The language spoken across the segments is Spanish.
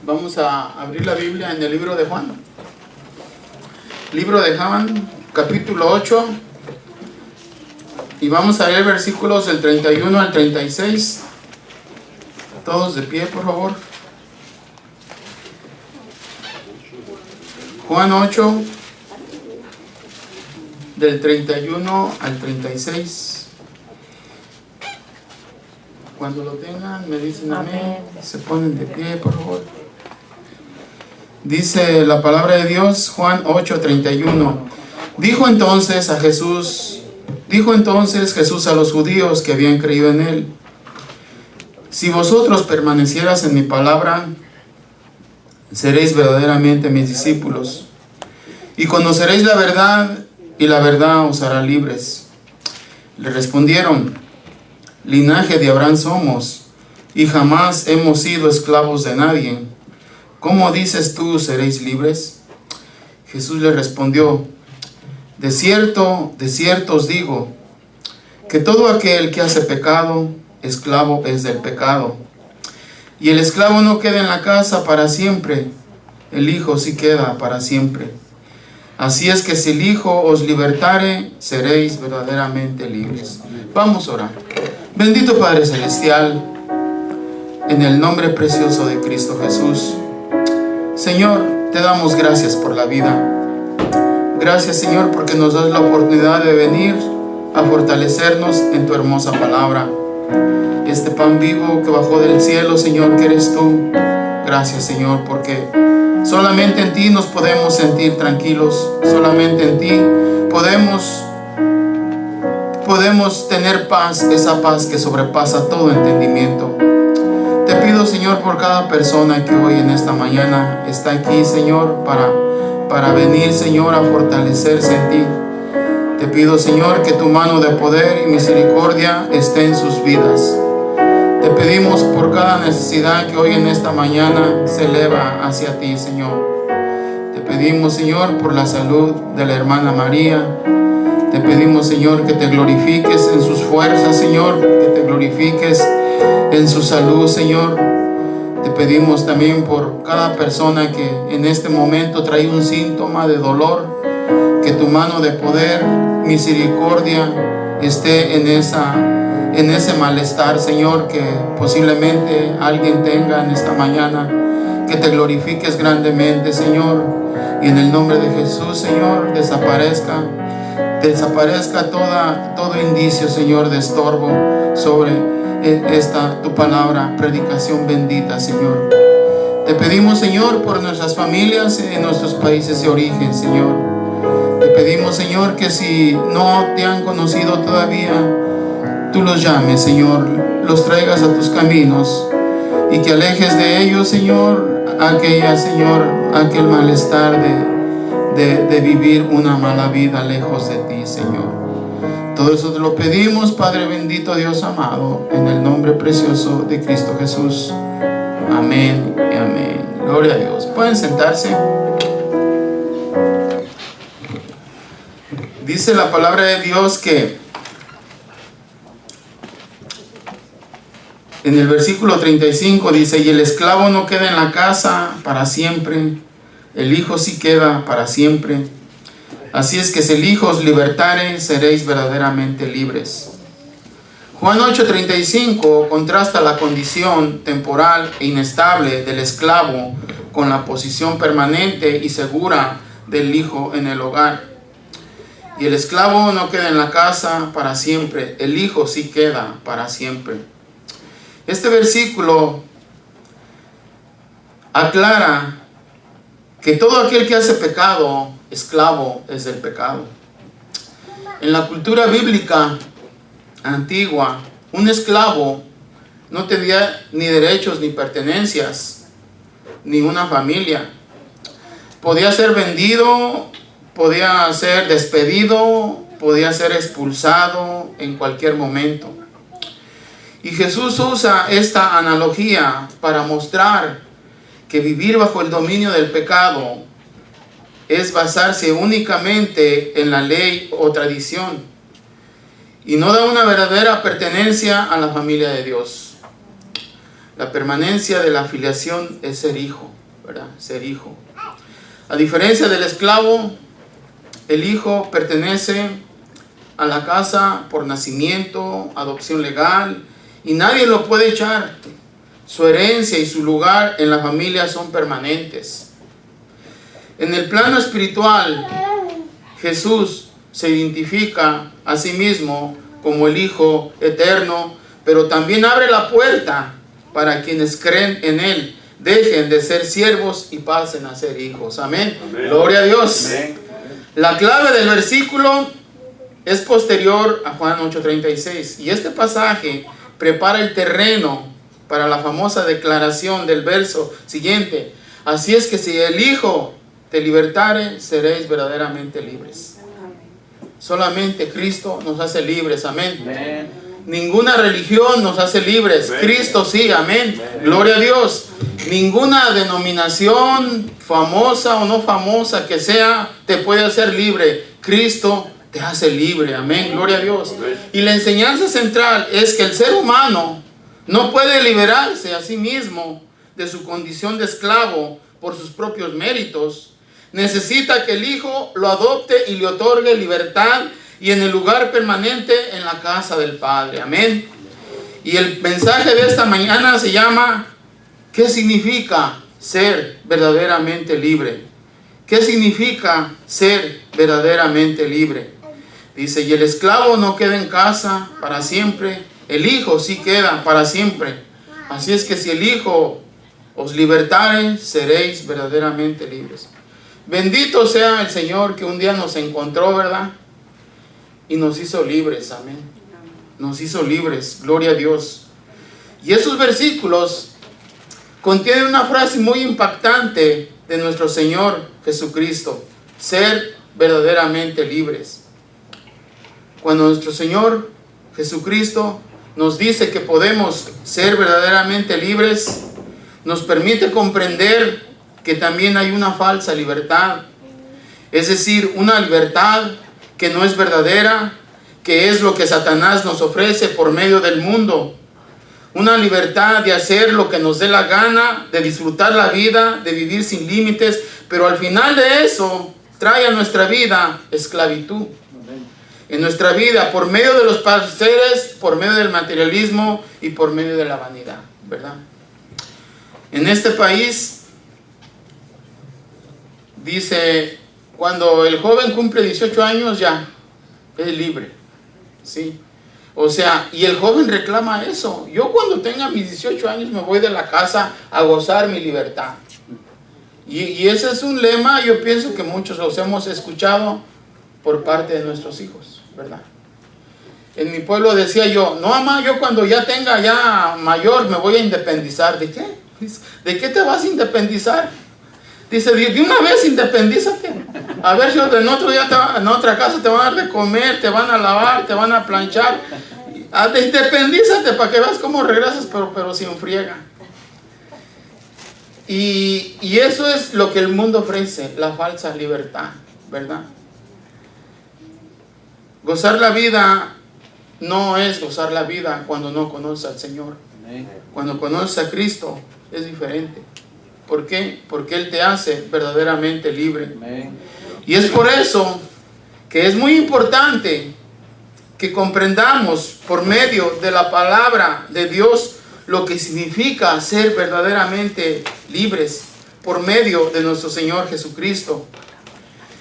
Vamos a abrir la Biblia en el libro de Juan. Libro de Juan, capítulo 8. Y vamos a leer versículos del 31 al 36. Todos de pie, por favor. Juan 8, del 31 al 36. Cuando lo tengan, me dicen amén. Se ponen de pie, por favor. Dice la palabra de Dios, Juan 8, 31. Dijo entonces Jesús a los judíos que habían creído en él: si vosotros permanecieras en mi palabra, seréis verdaderamente mis discípulos, y conoceréis la verdad, y la verdad os hará libres. Le respondieron: linaje de Abraham somos, y jamás hemos sido esclavos de nadie. ¿Cómo dices tú, seréis libres? Jesús le respondió: de cierto os digo, que todo aquel que hace pecado, esclavo es del pecado. Y el esclavo no queda en la casa para siempre, el Hijo sí queda para siempre. Así es que si el Hijo os libertare, seréis verdaderamente libres. Vamos a orar. Bendito Padre Celestial, en el nombre precioso de Cristo Jesús, Señor, te damos gracias por la vida. Gracias, Señor, porque nos das la oportunidad de venir a fortalecernos en tu hermosa palabra. Este pan vivo que bajó del cielo, Señor, que eres tú. Gracias, Señor, porque solamente en ti nos podemos sentir tranquilos. Solamente en ti podemos tener paz, esa paz que sobrepasa todo entendimiento. Te pido, Señor, por cada persona que hoy en esta mañana está aquí, Señor, para venir, Señor, a fortalecerse en ti. Te pido, Señor, que tu mano de poder y misericordia esté en sus vidas. Te pedimos por cada necesidad que hoy en esta mañana se eleva hacia ti, Señor. Te pedimos, Señor, por la salud de la hermana María. Te pedimos, Señor, que te glorifiques en sus fuerzas, Señor, que te glorifiques en su salud, Señor. Te pedimos también por cada persona que en este momento trae un síntoma de dolor, que tu mano de poder, misericordia, esté en ese malestar, Señor, que posiblemente alguien tenga en esta mañana. Que te glorifiques grandemente, Señor, y en el nombre de Jesús, Señor, desaparezca todo indicio, Señor, de estorbo sobre esta tu palabra, predicación bendita, Señor. Te pedimos, Señor, por nuestras familias en nuestros países de origen, Señor. Te pedimos, Señor, que si no te han conocido todavía, tú los llames, Señor, los traigas a tus caminos y que alejes de ellos, Señor, aquel malestar de vivir una mala vida lejos de ti, Señor. Todo eso te lo pedimos, Padre bendito, Dios amado, en el nombre precioso de Cristo Jesús. Amén y amén. Gloria a Dios. Pueden sentarse. Dice la palabra de Dios que en el versículo 35 dice: y el esclavo no queda en la casa para siempre, el Hijo sí queda para siempre. Así es que si el Hijo os libertare, seréis verdaderamente libres. Juan 8:35 contrasta la condición temporal e inestable del esclavo con la posición permanente y segura del Hijo en el hogar. Y el esclavo no queda en la casa para siempre, el Hijo sí queda para siempre. Este versículo aclara que todo aquel que hace pecado, esclavo es del pecado. En la cultura bíblica antigua, un esclavo no tenía ni derechos ni pertenencias, ni una familia. Podía ser vendido, podía ser despedido, podía ser expulsado en cualquier momento. Y Jesús usa esta analogía para mostrar que vivir bajo el dominio del pecado es basarse únicamente en la ley o tradición y no da una verdadera pertenencia a la familia de Dios. La permanencia de la filiación es ser hijo, ¿verdad? Ser hijo. A diferencia del esclavo, el hijo pertenece a la casa por nacimiento, adopción legal, y nadie lo puede echar. Su herencia y su lugar en la familia son permanentes. En el plano espiritual, Jesús se identifica a sí mismo como el Hijo eterno, pero también abre la puerta para quienes creen en Él, dejen de ser siervos y pasen a ser hijos. Amén. Amén. Gloria a Dios. Amén. La clave del versículo es posterior a Juan 8:36, y este pasaje prepara el terreno para la famosa declaración del verso siguiente. Así es que si el Hijo te libertare, seréis verdaderamente libres. Solamente Cristo nos hace libres. Amén. Amén. Ninguna religión nos hace libres. Amén. Cristo sí. Amén. Amén. Gloria a Dios. Ninguna denominación, famosa o no famosa que sea, te puede hacer libre. Cristo te hace libre. Amén. Gloria a Dios. Amén. Y la enseñanza central es que el ser humano no puede liberarse a sí mismo de su condición de esclavo por sus propios méritos. Necesita que el Hijo lo adopte y le otorgue libertad y en el lugar permanente en la casa del Padre. Amén. Y el mensaje de esta mañana se llama: ¿qué significa ser verdaderamente libre? ¿Qué significa ser verdaderamente libre? Dice: y el esclavo no queda en casa para siempre, el Hijo sí queda para siempre. Así es que si el Hijo os libertare, seréis verdaderamente libres. Bendito sea el Señor que un día nos encontró, ¿verdad? Y nos hizo libres. Amén. Nos hizo libres. Gloria a Dios. Y esos versículos contienen una frase muy impactante de nuestro Señor Jesucristo: ser verdaderamente libres. Cuando nuestro Señor Jesucristo nos dice que podemos ser verdaderamente libres, nos permite comprender que también hay una falsa libertad, es decir, una libertad que no es verdadera, que es lo que Satanás nos ofrece por medio del mundo. Una libertad de hacer lo que nos dé la gana, de disfrutar la vida, de vivir sin límites, pero al final de eso trae a nuestra vida esclavitud. En nuestra vida, por medio de los placeres, por medio del materialismo y por medio de la vanidad, ¿verdad? En este país, dice, cuando el joven cumple 18 años ya es libre, ¿sí? O sea, y el joven reclama eso. Yo cuando tenga mis 18 años me voy de la casa a gozar mi libertad. Y ese es un lema, yo pienso que muchos los hemos escuchado por parte de nuestros hijos, ¿verdad? En mi pueblo decía yo: no, mamá, yo cuando ya tenga ya mayor me voy a independizar. ¿De qué? ¿De qué te vas a independizar? Dice: de una vez independízate. A ver si en otro día en otra casa te van a dar de comer, te van a lavar, te van a planchar. Independízate para que veas cómo regresas, pero sin friega. Y eso es lo que el mundo ofrece, la falsa libertad, ¿verdad? Gozar la vida no es gozar la vida cuando no conoces al Señor. Cuando conoces a Cristo es diferente. ¿Por qué? Porque Él te hace verdaderamente libre. Y es por eso que es muy importante que comprendamos por medio de la palabra de Dios lo que significa ser verdaderamente libres por medio de nuestro Señor Jesucristo.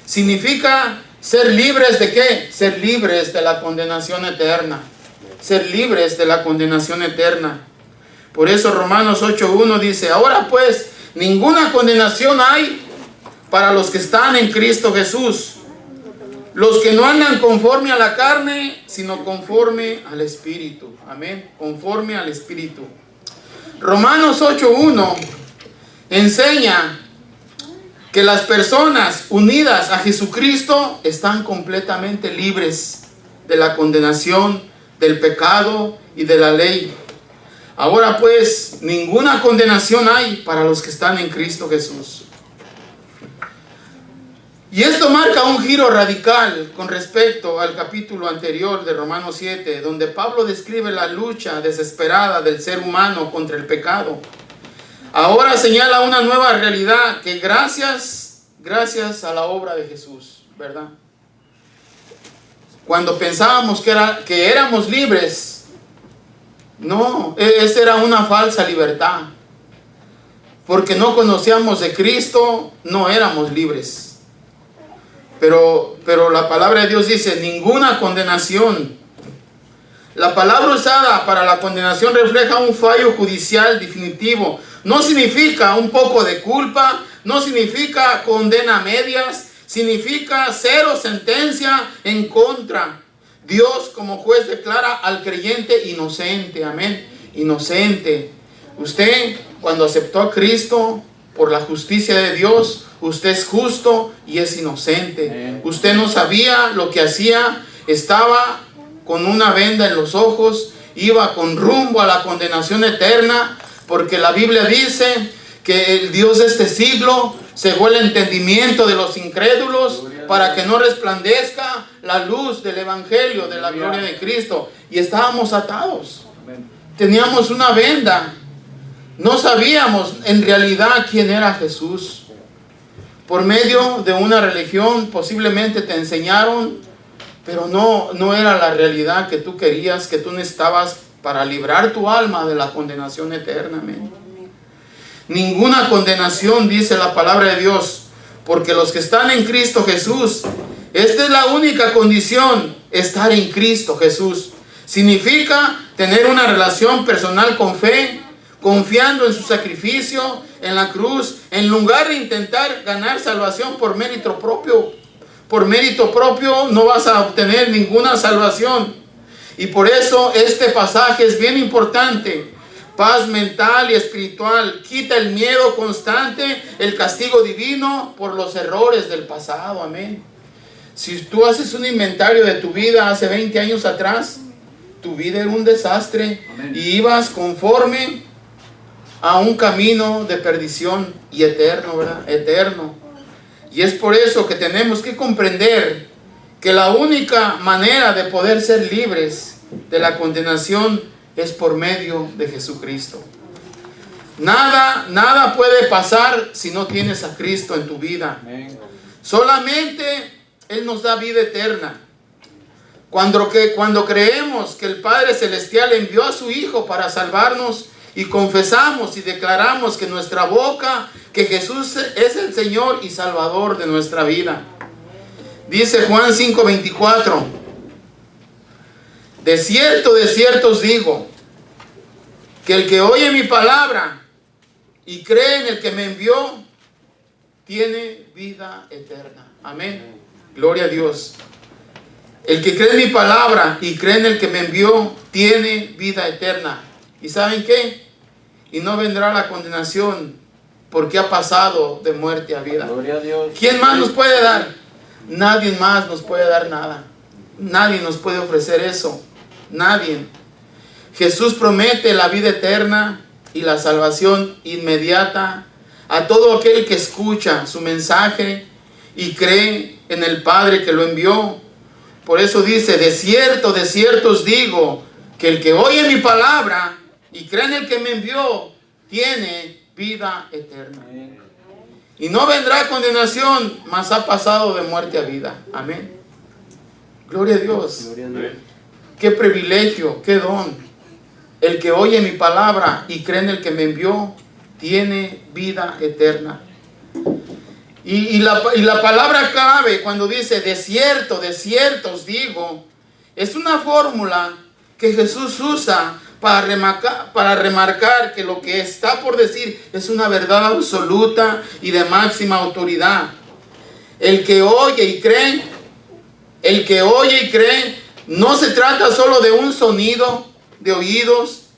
Significa ser libres ¿de qué? Ser libres de la condenación eterna. Ser libres de la condenación eterna. Por eso Romanos 8:1 dice: ahora pues, ninguna condenación hay para los que están en Cristo Jesús, los que no andan conforme a la carne, sino conforme al Espíritu. Amén. Conforme al Espíritu. Romanos 8:1 enseña que las personas unidas a Jesucristo están completamente libres de la condenación, del pecado y de la ley. Ahora pues, ninguna condenación hay para los que están en Cristo Jesús. Y esto marca un giro radical con respecto al capítulo anterior de Romanos 7, donde Pablo describe la lucha desesperada del ser humano contra el pecado. Ahora señala una nueva realidad que gracias a la obra de Jesús, ¿verdad? Cuando pensábamos que éramos libres, no, esa era una falsa libertad. Porque no conocíamos de Cristo, no éramos libres. Pero la palabra de Dios dice, ninguna condenación. La palabra usada para la condenación refleja un fallo judicial definitivo. No significa un poco de culpa, no significa condena a medias, significa cero sentencia en contra. Dios como juez declara al creyente inocente, amén, inocente. Usted cuando aceptó a Cristo por la justicia de Dios, usted es justo y es inocente. Usted no sabía lo que hacía, estaba con una venda en los ojos, iba con rumbo a la condenación eterna, porque la Biblia dice que el Dios de este siglo cegó el entendimiento de los incrédulos para que no resplandezca la luz del Evangelio, de la gloria de Cristo. Y estábamos atados. Teníamos una venda. No sabíamos en realidad quién era Jesús. Por medio de una religión posiblemente te enseñaron, pero no era la realidad que tú querías, que tú necesitabas para librar tu alma de la condenación eterna. Amén. Ninguna condenación, dice la palabra de Dios, porque los que están en Cristo Jesús, esta es la única condición, estar en Cristo Jesús. Significa tener una relación personal con fe, confiando en su sacrificio en la cruz, en lugar de intentar ganar salvación por mérito propio. Por mérito propio no vas a obtener ninguna salvación. Y por eso este pasaje es bien importante. Paz mental y espiritual. Quita el miedo constante, el castigo divino por los errores del pasado. Amén. Si tú haces un inventario de tu vida hace 20 años atrás, tu vida era un desastre. Amén. Y ibas conforme a un camino de perdición y eterno, ¿verdad? Eterno. Y es por eso que tenemos que comprender que la única manera de poder ser libres de la condenación es por medio de Jesucristo. Nada puede pasar si no tienes a Cristo en tu vida. Solamente Él nos da vida eterna. Cuando creemos que el Padre Celestial envió a su Hijo para salvarnos, y confesamos y declaramos que nuestra boca, que Jesús es el Señor y Salvador de nuestra vida. Dice Juan 5:24, de cierto os digo, que el que oye mi palabra y cree en el que me envió, tiene vida eterna. Amén. Gloria a Dios. El que cree en mi palabra y cree en el que me envió, tiene vida eterna. ¿Y saben qué? Y no vendrá la condenación, porque ha pasado de muerte a vida. Gloria a Dios. ¿Quién más nos puede dar? Nadie más nos puede dar nada. Nadie nos puede ofrecer eso. Nadie. Jesús promete la vida eterna y la salvación inmediata a todo aquel que escucha su mensaje y cree en el Padre que lo envió. Por eso dice, de cierto os digo, que el que oye mi palabra y cree en el que me envió, tiene vida eterna. Y no vendrá condenación, mas ha pasado de muerte a vida. Amén. Gloria a Dios. Gloria a Dios. Qué privilegio, qué don. El que oye mi palabra y cree en el que me envió, tiene vida eterna. Y la palabra clave cuando dice de cierto os digo, es una fórmula que Jesús usa para remarcar que lo que está por decir es una verdad absoluta y de máxima autoridad. El que oye y cree, no se trata solo de un sonido de oídos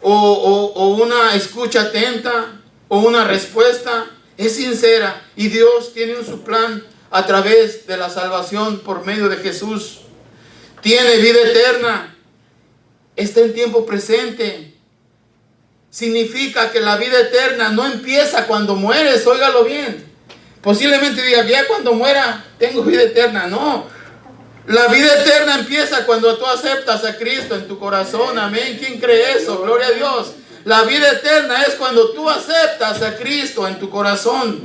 o una escucha atenta o una respuesta. Es sincera y Dios tiene su plan a través de la salvación por medio de Jesús. Tiene vida eterna. Está en tiempo presente. Significa que la vida eterna no empieza cuando mueres, óigalo bien. Posiblemente diga, ya cuando muera tengo vida eterna. No, la vida eterna empieza cuando tú aceptas a Cristo en tu corazón. Amén. ¿Quién cree eso? Gloria a Dios. La vida eterna es cuando tú aceptas a Cristo en tu corazón.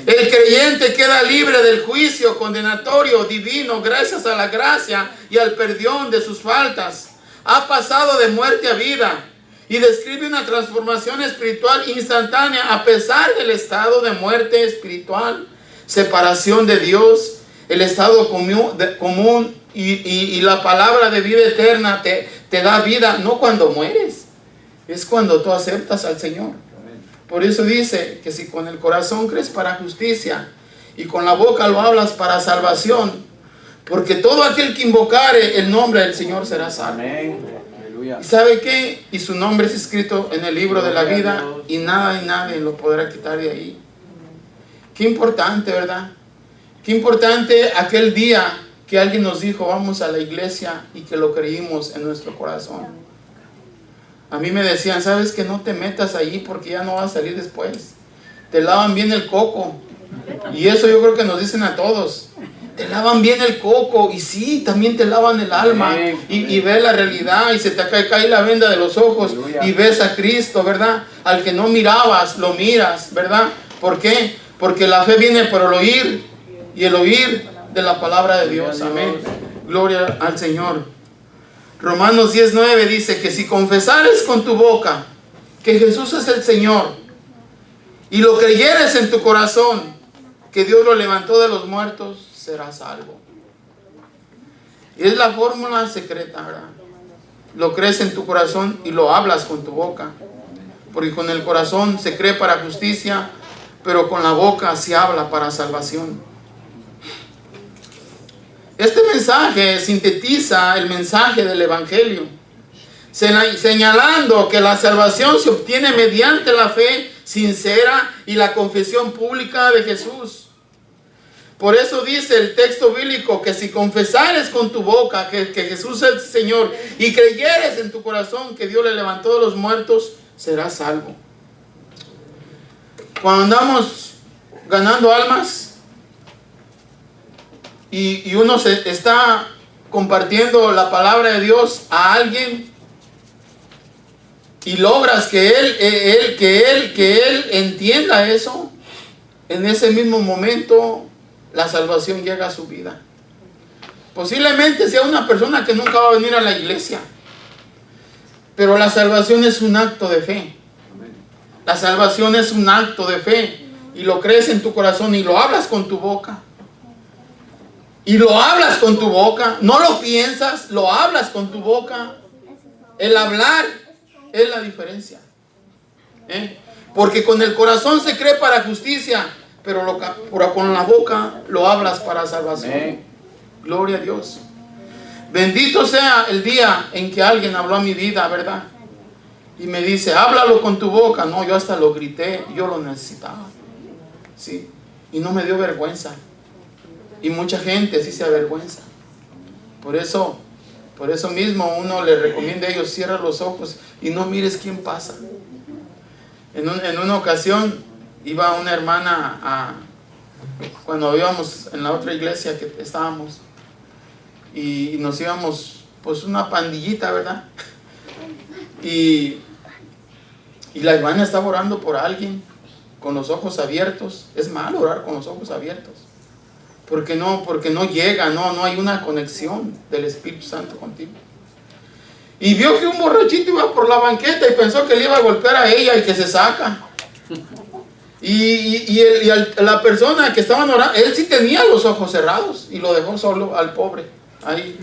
El creyente queda libre del juicio condenatorio divino gracias a la gracia y al perdón de sus faltas. Ha pasado de muerte a vida y describe una transformación espiritual instantánea a pesar del estado de muerte espiritual, separación de Dios, el estado común y la palabra de vida eterna te da vida, no cuando mueres, es cuando tú aceptas al Señor. Por eso dice que si con el corazón crees para justicia y con la boca lo hablas para salvación, porque todo aquel que invocare el nombre del Señor será salvo. ¿Y sabe qué? Y su nombre es escrito en el libro de la vida y nada y nadie lo podrá quitar de ahí. Qué importante, ¿verdad? Qué importante aquel día que alguien nos dijo, vamos a la iglesia, y que lo creímos en nuestro corazón. A mí me decían, sabes que no te metas allí porque ya no vas a salir después. Te lavan bien el coco. Y eso yo creo que nos dicen a todos. Te lavan bien el coco, y sí, también te lavan el alma, y ves la realidad, y se te cae la venda de los ojos, y ves a Cristo, ¿verdad? Al que no mirabas, lo miras, ¿verdad? ¿Por qué? Porque la fe viene por el oír, y el oír de la palabra de Dios. Amén. Gloria al Señor. Romanos 10:9 dice que si confesares con tu boca que Jesús es el Señor, y lo creyeres en tu corazón que Dios lo levantó de los muertos, serás salvo. Y es la fórmula secreta, ¿verdad? Lo crees en tu corazón y lo hablas con tu boca. Porque con el corazón se cree para justicia, pero con la boca se habla para salvación. Este mensaje sintetiza el mensaje del Evangelio, señalando que la salvación se obtiene mediante la fe sincera y la confesión pública de Jesús. Por eso dice el texto bíblico que si confesares con tu boca que Jesús es el Señor y creyeres en tu corazón que Dios le levantó de los muertos, serás salvo. Cuando andamos ganando almas y uno se está compartiendo la palabra de Dios a alguien y logras que él entienda eso, en ese mismo momento la salvación llega a su vida. Posiblemente sea una persona que nunca va a venir a la iglesia, pero la salvación es un acto de fe. La salvación es un acto de fe, y lo crees en tu corazón y lo hablas con tu boca. Y lo hablas con tu boca, no lo piensas, lo hablas con tu boca. El hablar es la diferencia. Porque con el corazón se cree para justicia, pero con la boca lo hablas para salvación. Gloria a Dios. Bendito sea el día en que alguien habló a mi vida, ¿verdad? Y me dice, háblalo con tu boca. No, yo hasta lo grité, yo lo necesitaba. Sí. Y no me dio vergüenza. Y mucha gente sí se avergüenza. Por eso mismo uno le recomienda a ellos, cierra los ojos y no mires quién pasa. En una ocasión iba una hermana cuando íbamos en la otra iglesia que estábamos, y nos íbamos pues una pandillita, ¿verdad? Y la hermana estaba orando por alguien con los ojos abiertos. Es malo orar con los ojos abiertos, porque no llega, no hay una conexión del Espíritu Santo contigo. Y vio que un borrachito iba por la banqueta y pensó que le iba a golpear a ella y que se saca. Y la persona que estaban orando, él sí tenía los ojos cerrados y lo dejó solo al pobre ahí.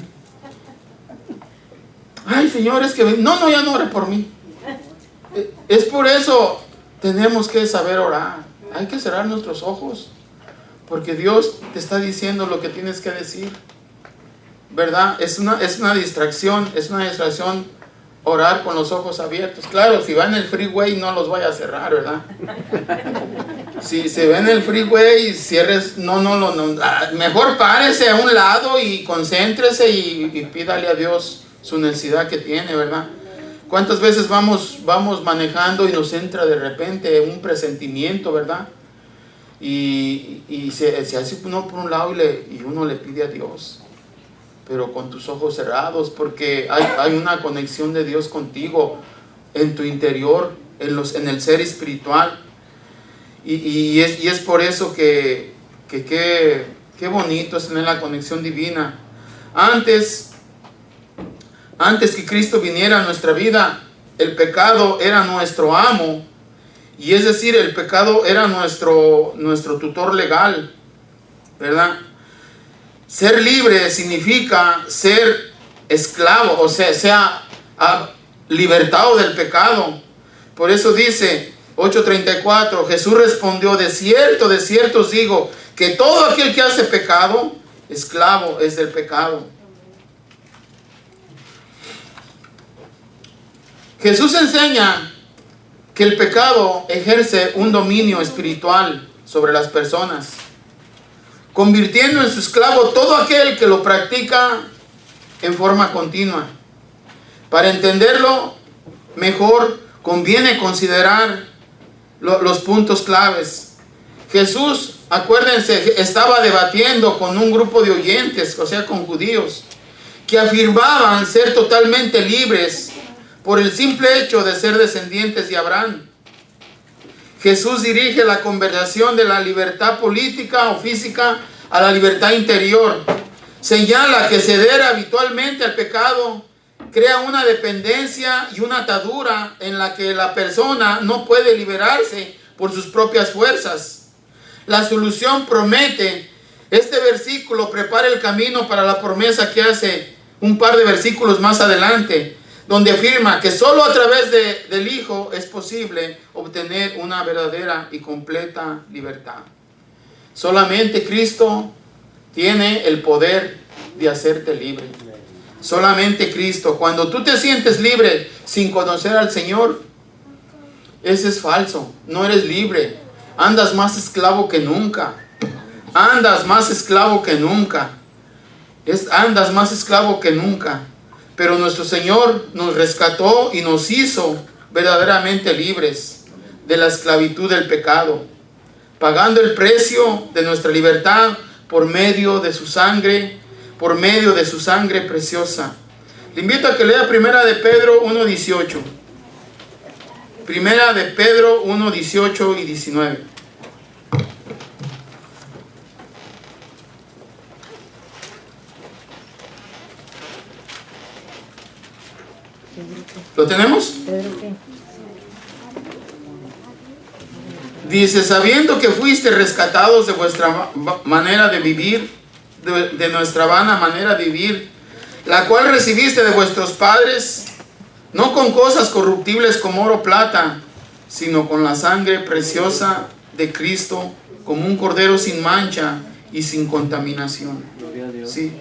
Ay, Señor, es que no, ya no ore por mí. Es por eso tenemos que saber orar. Hay que cerrar nuestros ojos, porque Dios te está diciendo lo que tienes que decir, ¿verdad? Es una distracción orar con los ojos abiertos. Claro, si va en el freeway no los vaya a cerrar, ¿verdad? Si se ve en el freeway, cierres, no, mejor párese a un lado y concéntrese y pídale a Dios su necesidad que tiene, ¿verdad? ¿Cuántas veces vamos manejando y nos entra de repente un presentimiento, ¿verdad? y se hace uno por un lado y uno le pide a Dios, pero con tus ojos cerrados, porque hay una conexión de Dios contigo en tu interior, en el ser espiritual, y es por eso que qué bonito es tener la conexión divina. Antes que Cristo viniera a nuestra vida, el pecado era nuestro amo, y es decir, el pecado era nuestro tutor legal, ¿verdad? Ser libre significa ser esclavo, o sea libertado del pecado. Por eso dice 8:34, Jesús respondió: de cierto os digo, que todo aquel que hace pecado, esclavo es del pecado. Jesús enseña que el pecado ejerce un dominio espiritual sobre las personas, convirtiendo en su esclavo todo aquel que lo practica en forma continua. Para entenderlo mejor, conviene considerar los puntos claves. Jesús, acuérdense, estaba debatiendo con un grupo de oyentes, o sea, con judíos, que afirmaban ser totalmente libres por el simple hecho de ser descendientes de Abraham. Jesús dirige la conversación de la libertad política o física a la libertad interior. Señala que ceder habitualmente al pecado crea una dependencia y una atadura en la que la persona no puede liberarse por sus propias fuerzas. La solución promete. Este versículo prepara el camino para la promesa que hace un par de versículos más adelante, donde afirma que solo a través del Hijo es posible obtener una verdadera y completa libertad. Solamente Cristo tiene el poder de hacerte libre. Solamente Cristo. Cuando tú te sientes libre sin conocer al Señor, ese es falso. No eres libre. Andas más esclavo que nunca. Andas más esclavo que nunca. Andas más esclavo que nunca. Pero nuestro Señor nos rescató y nos hizo verdaderamente libres de la esclavitud del pecado, pagando el precio de nuestra libertad por medio de su sangre preciosa. Le invito a que lea Primera de Pedro 1:18. Primera de Pedro 1:18 y 19. ¿Lo tenemos? Dice: sabiendo que fuiste rescatados de vuestra manera de vivir, de nuestra vana manera de vivir, la cual recibiste de vuestros padres, no con cosas corruptibles como oro o plata, sino con la sangre preciosa de Cristo, como un cordero sin mancha y sin contaminación. Sí.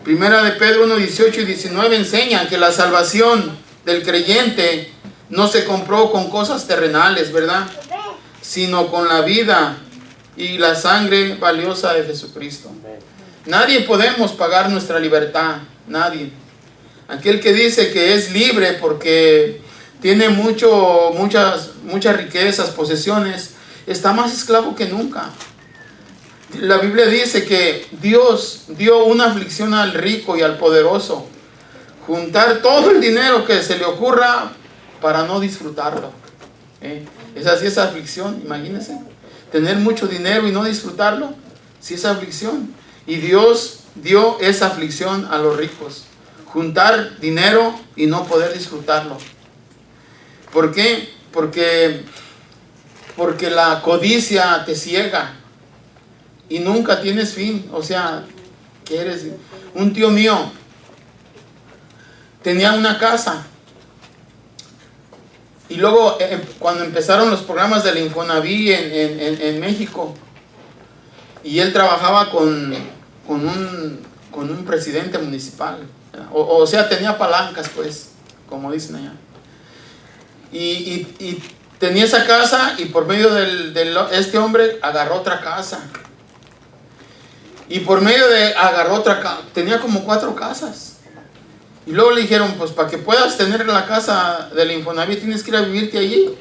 Primera de Pedro 1:18 y 19 enseñan que la salvación del creyente no se compró con cosas terrenales, ¿verdad? Sino con la vida y la sangre valiosa de Jesucristo. Nadie podemos pagar nuestra libertad, nadie. Aquel que dice que es libre porque tiene muchas riquezas, posesiones, está más esclavo que nunca. La Biblia dice que Dios dio una aflicción al rico y al poderoso: juntar todo el dinero que se le ocurra para no disfrutarlo. Esa sí es aflicción, imagínense. Tener mucho dinero y no disfrutarlo, sí es aflicción. Y Dios dio esa aflicción a los ricos: juntar dinero y no poder disfrutarlo. ¿Por qué? Porque la codicia te ciega y nunca tienes fin. O sea, ¿qué eres? Un tío mío tenía una casa, y luego cuando empezaron los programas del Infonavit en México, y él trabajaba con un presidente municipal, o sea, tenía palancas, pues, como dicen allá, y tenía esa casa, y por medio de este hombre agarró otra casa, y por medio de agarró otra casa, tenía como 4 casas. Y luego le dijeron: pues para que puedas tener la casa del Infonavit tienes que ir a vivirte allí.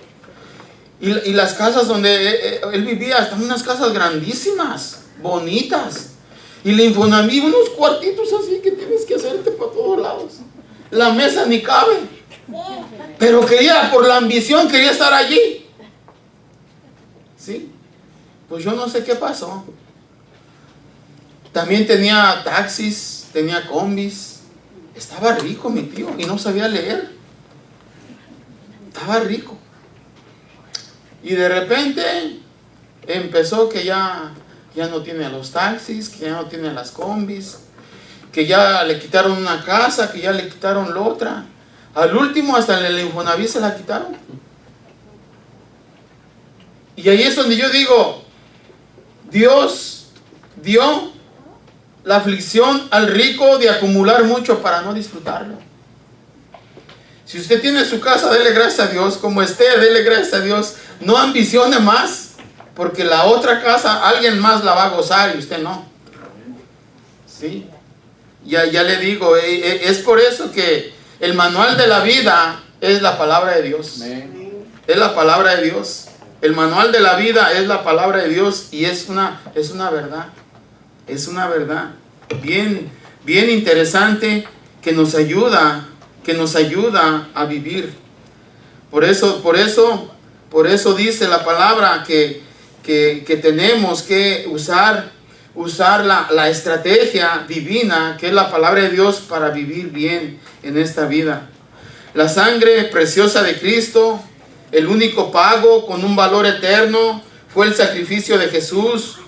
Y las casas donde él vivía, están unas casas grandísimas, bonitas. Y le Infonavit, unos cuartitos así que tienes que hacerte para todos lados. La mesa ni cabe. Pero quería, por la ambición, quería estar allí. ¿Sí? Pues yo no sé qué pasó. También tenía taxis, tenía combis. Estaba rico mi tío y no sabía leer. Estaba rico. Y de repente empezó que ya no tiene los taxis, que ya no tiene las combis, que ya le quitaron una casa, que ya le quitaron la otra. Al último hasta el Infonavit se la quitaron. Y ahí es donde yo digo, Dios dio la aflicción al rico de acumular mucho para no disfrutarlo. Si usted tiene su casa, dele gracias a Dios. Como esté, dele gracias a Dios. No ambicione más, porque la otra casa alguien más la va a gozar y usted no. ¿Sí? Ya le digo, es por eso que el manual de la vida es la palabra de Dios. Es la palabra de Dios. El manual de la vida es la palabra de Dios y es una verdad. Es una verdad bien interesante que nos ayuda a vivir. Por eso dice la palabra que tenemos que usar la estrategia divina, que es la palabra de Dios, para vivir bien en esta vida. La sangre preciosa de Cristo, el único pago con un valor eterno, fue el sacrificio de Jesús.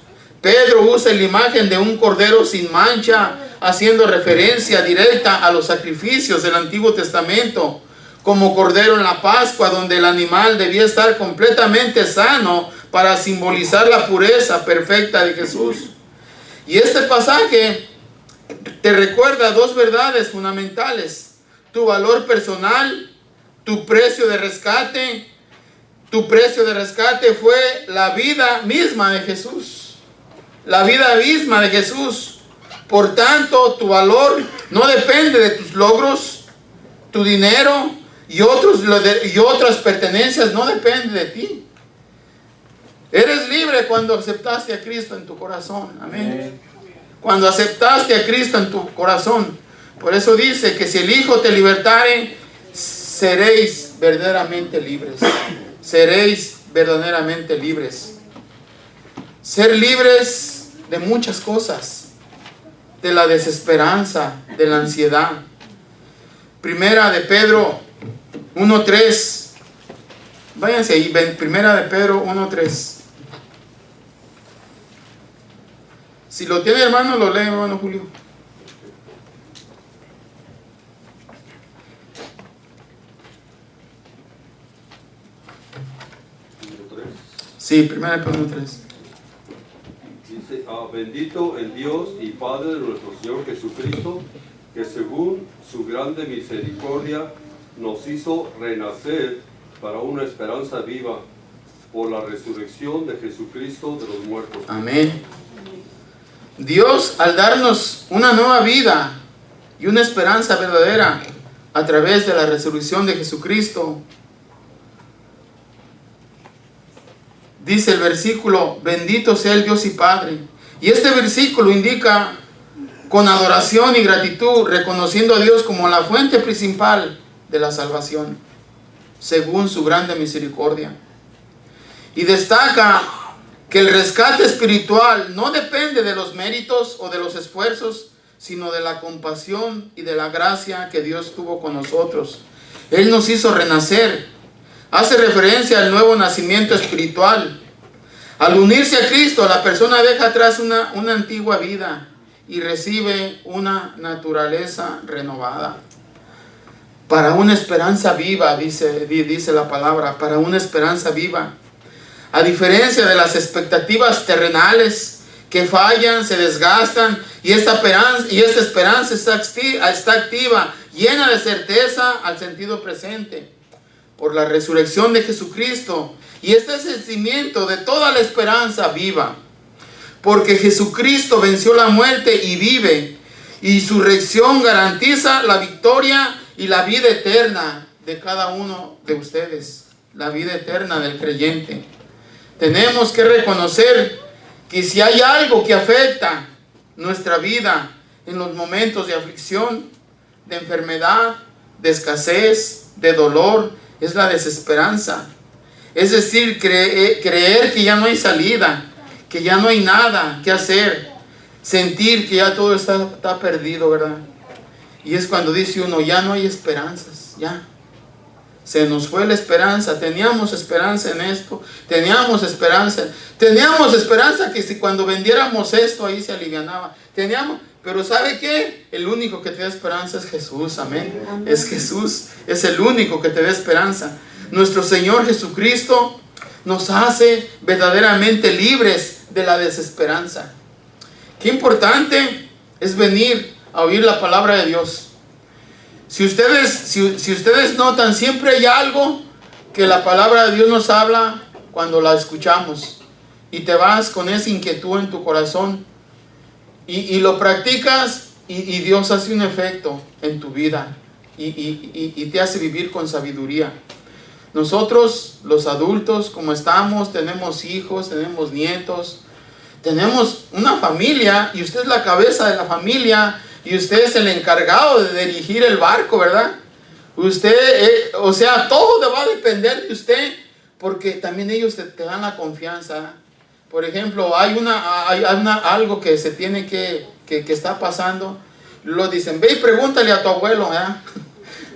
Pedro usa la imagen de un cordero sin mancha, haciendo referencia directa a los sacrificios del Antiguo Testamento, como cordero en la Pascua, donde el animal debía estar completamente sano para simbolizar la pureza perfecta de Jesús. Y este pasaje te recuerda dos verdades fundamentales: tu valor personal, tu precio de rescate. Tu precio de rescate fue la vida misma de Jesús. La vida misma de Jesús. Por tanto, tu valor no depende de tus logros, tu dinero y otras pertenencias no dependen de ti. Eres libre cuando aceptaste a Cristo en tu corazón. Amén. Cuando aceptaste a Cristo en tu corazón. Por eso dice que si el Hijo te libertare, seréis verdaderamente libres. Seréis verdaderamente libres. Ser libres de muchas cosas, de la desesperanza, de la ansiedad. Primera de Pedro 1:3. Váyanse ahí, Primera de Pedro 1:3. Si lo tiene, hermano, lo lee, hermano Julio. Sí, Primera de Pedro 1:3. Dice, bendito el Dios y Padre de nuestro Señor Jesucristo, que según su grande misericordia nos hizo renacer para una esperanza viva por la resurrección de Jesucristo de los muertos. Amén. Dios, al darnos una nueva vida y una esperanza verdadera a través de la resurrección de Jesucristo, dice el versículo, bendito sea el Dios y Padre. Y este versículo indica con adoración y gratitud, reconociendo a Dios como la fuente principal de la salvación, según su grande misericordia. Y destaca que el rescate espiritual no depende de los méritos o de los esfuerzos, sino de la compasión y de la gracia que Dios tuvo con nosotros. Él nos hizo renacer. Hace referencia al nuevo nacimiento espiritual. Al unirse a Cristo, la persona deja atrás una antigua vida y recibe una naturaleza renovada. Para una esperanza viva, dice la palabra, para una esperanza viva. A diferencia de las expectativas terrenales que fallan, se desgastan, y esta esperanza está activa, llena de certeza al sentido presente, por la resurrección de Jesucristo. Y este es el cimiento de toda la esperanza viva, porque Jesucristo venció la muerte y vive, y su resurrección garantiza la victoria y la vida eterna de cada uno de ustedes. la vida eterna del creyente. Tenemos que reconocer que si hay algo que afecta nuestra vida en los momentos de aflicción, de enfermedad, de escasez, de dolor, es la desesperanza. Es decir, creer que ya no hay salida, que ya no hay nada que hacer, sentir que ya todo está perdido, ¿verdad? Y es cuando dice uno, ya no hay esperanzas, ya. Se nos fue la esperanza. Teníamos esperanza en esto, teníamos esperanza que si cuando vendiéramos esto ahí se alivianaba. Pero ¿sabe qué? El único que te da esperanza es Jesús, amén. Es Jesús, es el único que te da esperanza. Nuestro Señor Jesucristo nos hace verdaderamente libres de la desesperanza. Qué importante es venir a oír la palabra de Dios. Si ustedes notan, siempre hay algo que la palabra de Dios nos habla cuando la escuchamos. Y te vas con esa inquietud en tu corazón. Y lo practicas y Dios hace un efecto en tu vida. Y te hace vivir con sabiduría. Nosotros, los adultos, como estamos, tenemos hijos, tenemos nietos, tenemos una familia y usted es la cabeza de la familia y usted es el encargado de dirigir el barco, ¿verdad? Usted, todo va a depender de usted porque también ellos te dan la confianza. Por ejemplo, hay algo que se tiene que está pasando, lo dicen, ve y pregúntale a tu abuelo, ¿verdad?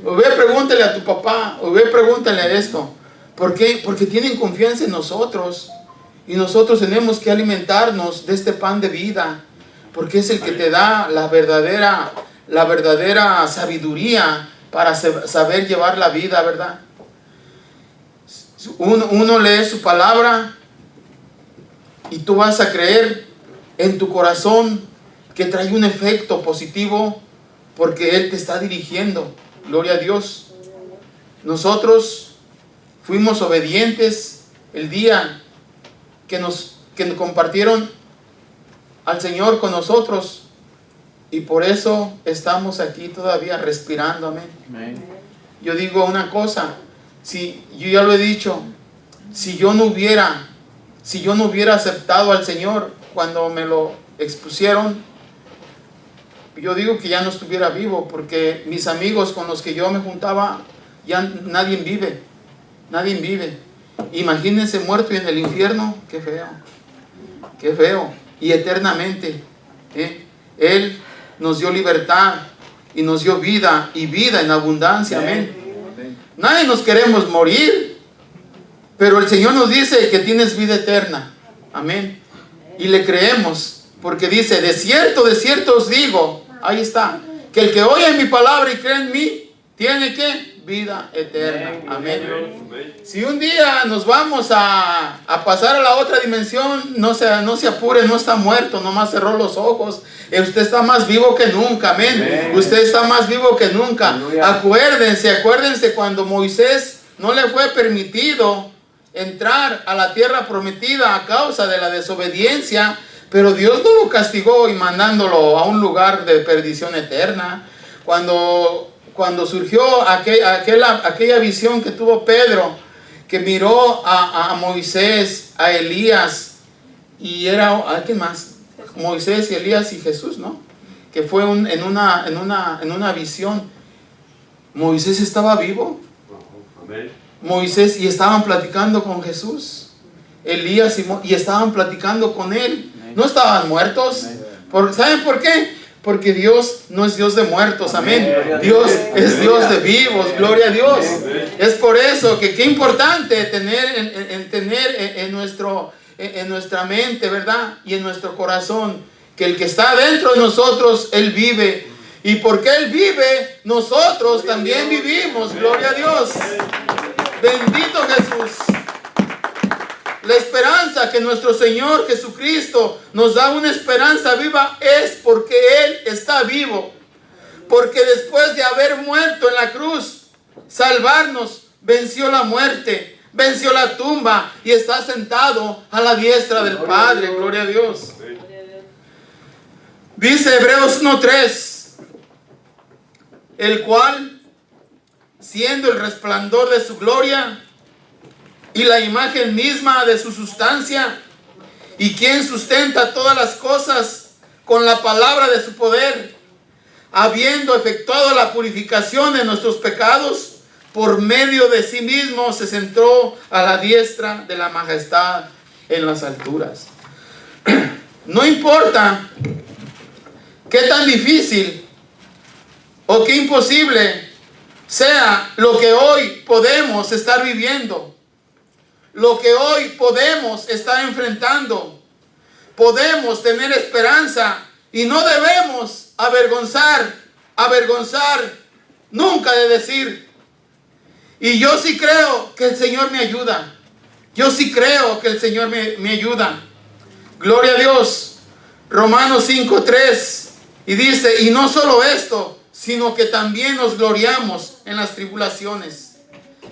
O ve, pregúntale a tu papá, o ve, pregúntale a esto. ¿Por qué? Porque tienen confianza en nosotros. Y nosotros tenemos que alimentarnos de este pan de vida. Porque es el que te da la verdadera sabiduría para saber llevar la vida, ¿verdad? Uno lee su palabra y tú vas a creer en tu corazón que trae un efecto positivo porque Él te está dirigiendo. Gloria a Dios. Nosotros fuimos obedientes el día que nos compartieron al Señor con nosotros y por eso estamos aquí todavía respirando, amén. Yo digo una cosa, yo ya lo he dicho, si yo no hubiera aceptado al Señor cuando me lo expusieron, yo digo que ya no estuviera vivo, porque mis amigos con los que yo me juntaba, ya nadie vive. Imagínense muerto y en el infierno, qué feo, y eternamente. Él nos dio libertad y nos dio vida, y vida en abundancia, amén. Nadie nos queremos morir, pero el Señor nos dice que tienes vida eterna, amén. Y le creemos, porque dice, de cierto os digo, ahí está, que el que oye mi palabra y cree en mí, tiene que vida eterna, amén. Si un día nos vamos a pasar a la otra dimensión, no se apure, no está muerto, nomás cerró los ojos. Usted está más vivo que nunca, amén. Usted está más vivo que nunca. Acuérdense cuando Moisés no le fue permitido entrar a la tierra prometida a causa de la desobediencia, pero Dios no lo castigó y mandándolo a un lugar de perdición eterna. Cuando surgió aquella visión que tuvo Pedro, que miró a Moisés, a Elías, y ¿a qué más? Moisés y Elías y Jesús, ¿no? Que fue en una visión. Moisés estaba vivo. Moisés, y estaban platicando con Jesús. Elías y estaban platicando con él. No estaban muertos. ¿Saben por qué? Porque Dios no es Dios de muertos, amén. Dios es Dios de vivos, gloria a Dios. Es por eso que qué importante tener en nuestra mente, ¿verdad? Y en nuestro corazón, que el que está dentro de nosotros, Él vive. Y porque Él vive, nosotros también vivimos, gloria a Dios. Bendito Jesús. La esperanza que nuestro Señor Jesucristo nos da, una esperanza viva, es porque Él está vivo. Porque después de haber muerto en la cruz, salvarnos, venció la muerte, venció la tumba y está sentado a la diestra del Padre. Gloria a Dios. Dice Hebreos 1:3, el cual, siendo el resplandor de su gloria y la imagen misma de su sustancia, y quien sustenta todas las cosas con la palabra de su poder, habiendo efectuado la purificación de nuestros pecados, por medio de sí mismo se sentó a la diestra de la majestad en las alturas. No importa qué tan difícil o qué imposible sea lo que hoy podemos estar viviendo, lo que hoy podemos estar enfrentando, podemos tener esperanza y no debemos avergonzar nunca de decir: y yo sí creo que el Señor me ayuda. Yo sí creo que el Señor me ayuda. Gloria a Dios. Romanos 5:3. Y dice: y no solo esto, sino que también nos gloriamos en las tribulaciones,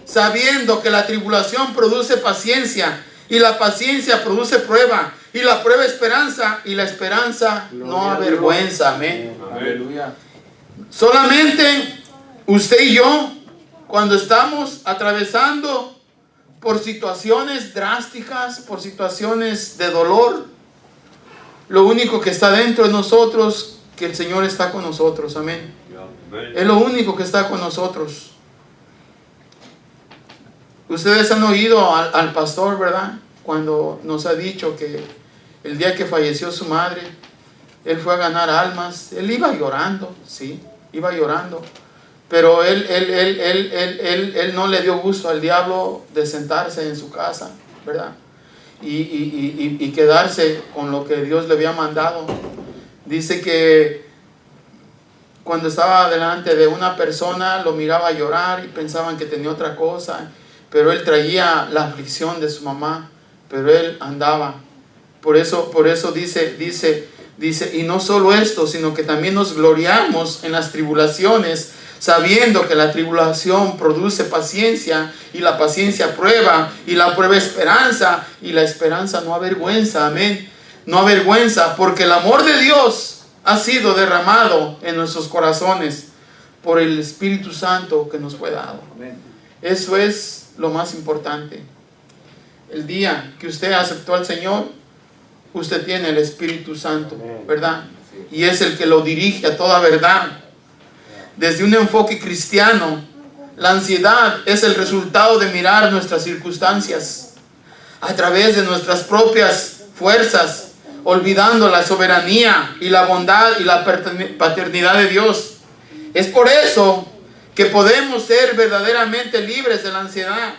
sabiendo que la tribulación produce paciencia, y la paciencia produce prueba, y la prueba esperanza, y la esperanza no avergüenza. Amén. Aleluya. Solamente usted y yo, cuando estamos atravesando por situaciones drásticas, por situaciones de dolor, lo único que está dentro de nosotros, que el Señor está con nosotros. Amén. Es lo único que está con nosotros. Ustedes han oído al pastor, ¿verdad? Cuando nos ha dicho que el día que falleció su madre, él fue a ganar almas. Él iba llorando, sí, iba llorando. Pero él no le dio gusto al diablo de sentarse en su casa, ¿verdad? Y quedarse con lo que Dios le había mandado. Dice que cuando estaba delante de una persona, lo miraba llorar y pensaban que tenía otra cosa. Pero él traía la aflicción de su mamá, pero él andaba. Por eso dice, y no solo esto, sino que también nos gloriamos en las tribulaciones, sabiendo que la tribulación produce paciencia, y la paciencia prueba, y la prueba esperanza, y la esperanza no avergüenza. Amén. No avergüenza, porque el amor de Dios ha sido derramado en nuestros corazones por el Espíritu Santo que nos fue dado. Amén. Eso es lo más importante. El día que usted aceptó al Señor, usted tiene el Espíritu Santo, ¿verdad? Y es el que lo dirige a toda verdad. Desde un enfoque cristiano, la ansiedad es el resultado de mirar nuestras circunstancias a través de nuestras propias fuerzas, olvidando la soberanía y la bondad y la paternidad de Dios. Es por eso que podemos ser verdaderamente libres de la ansiedad,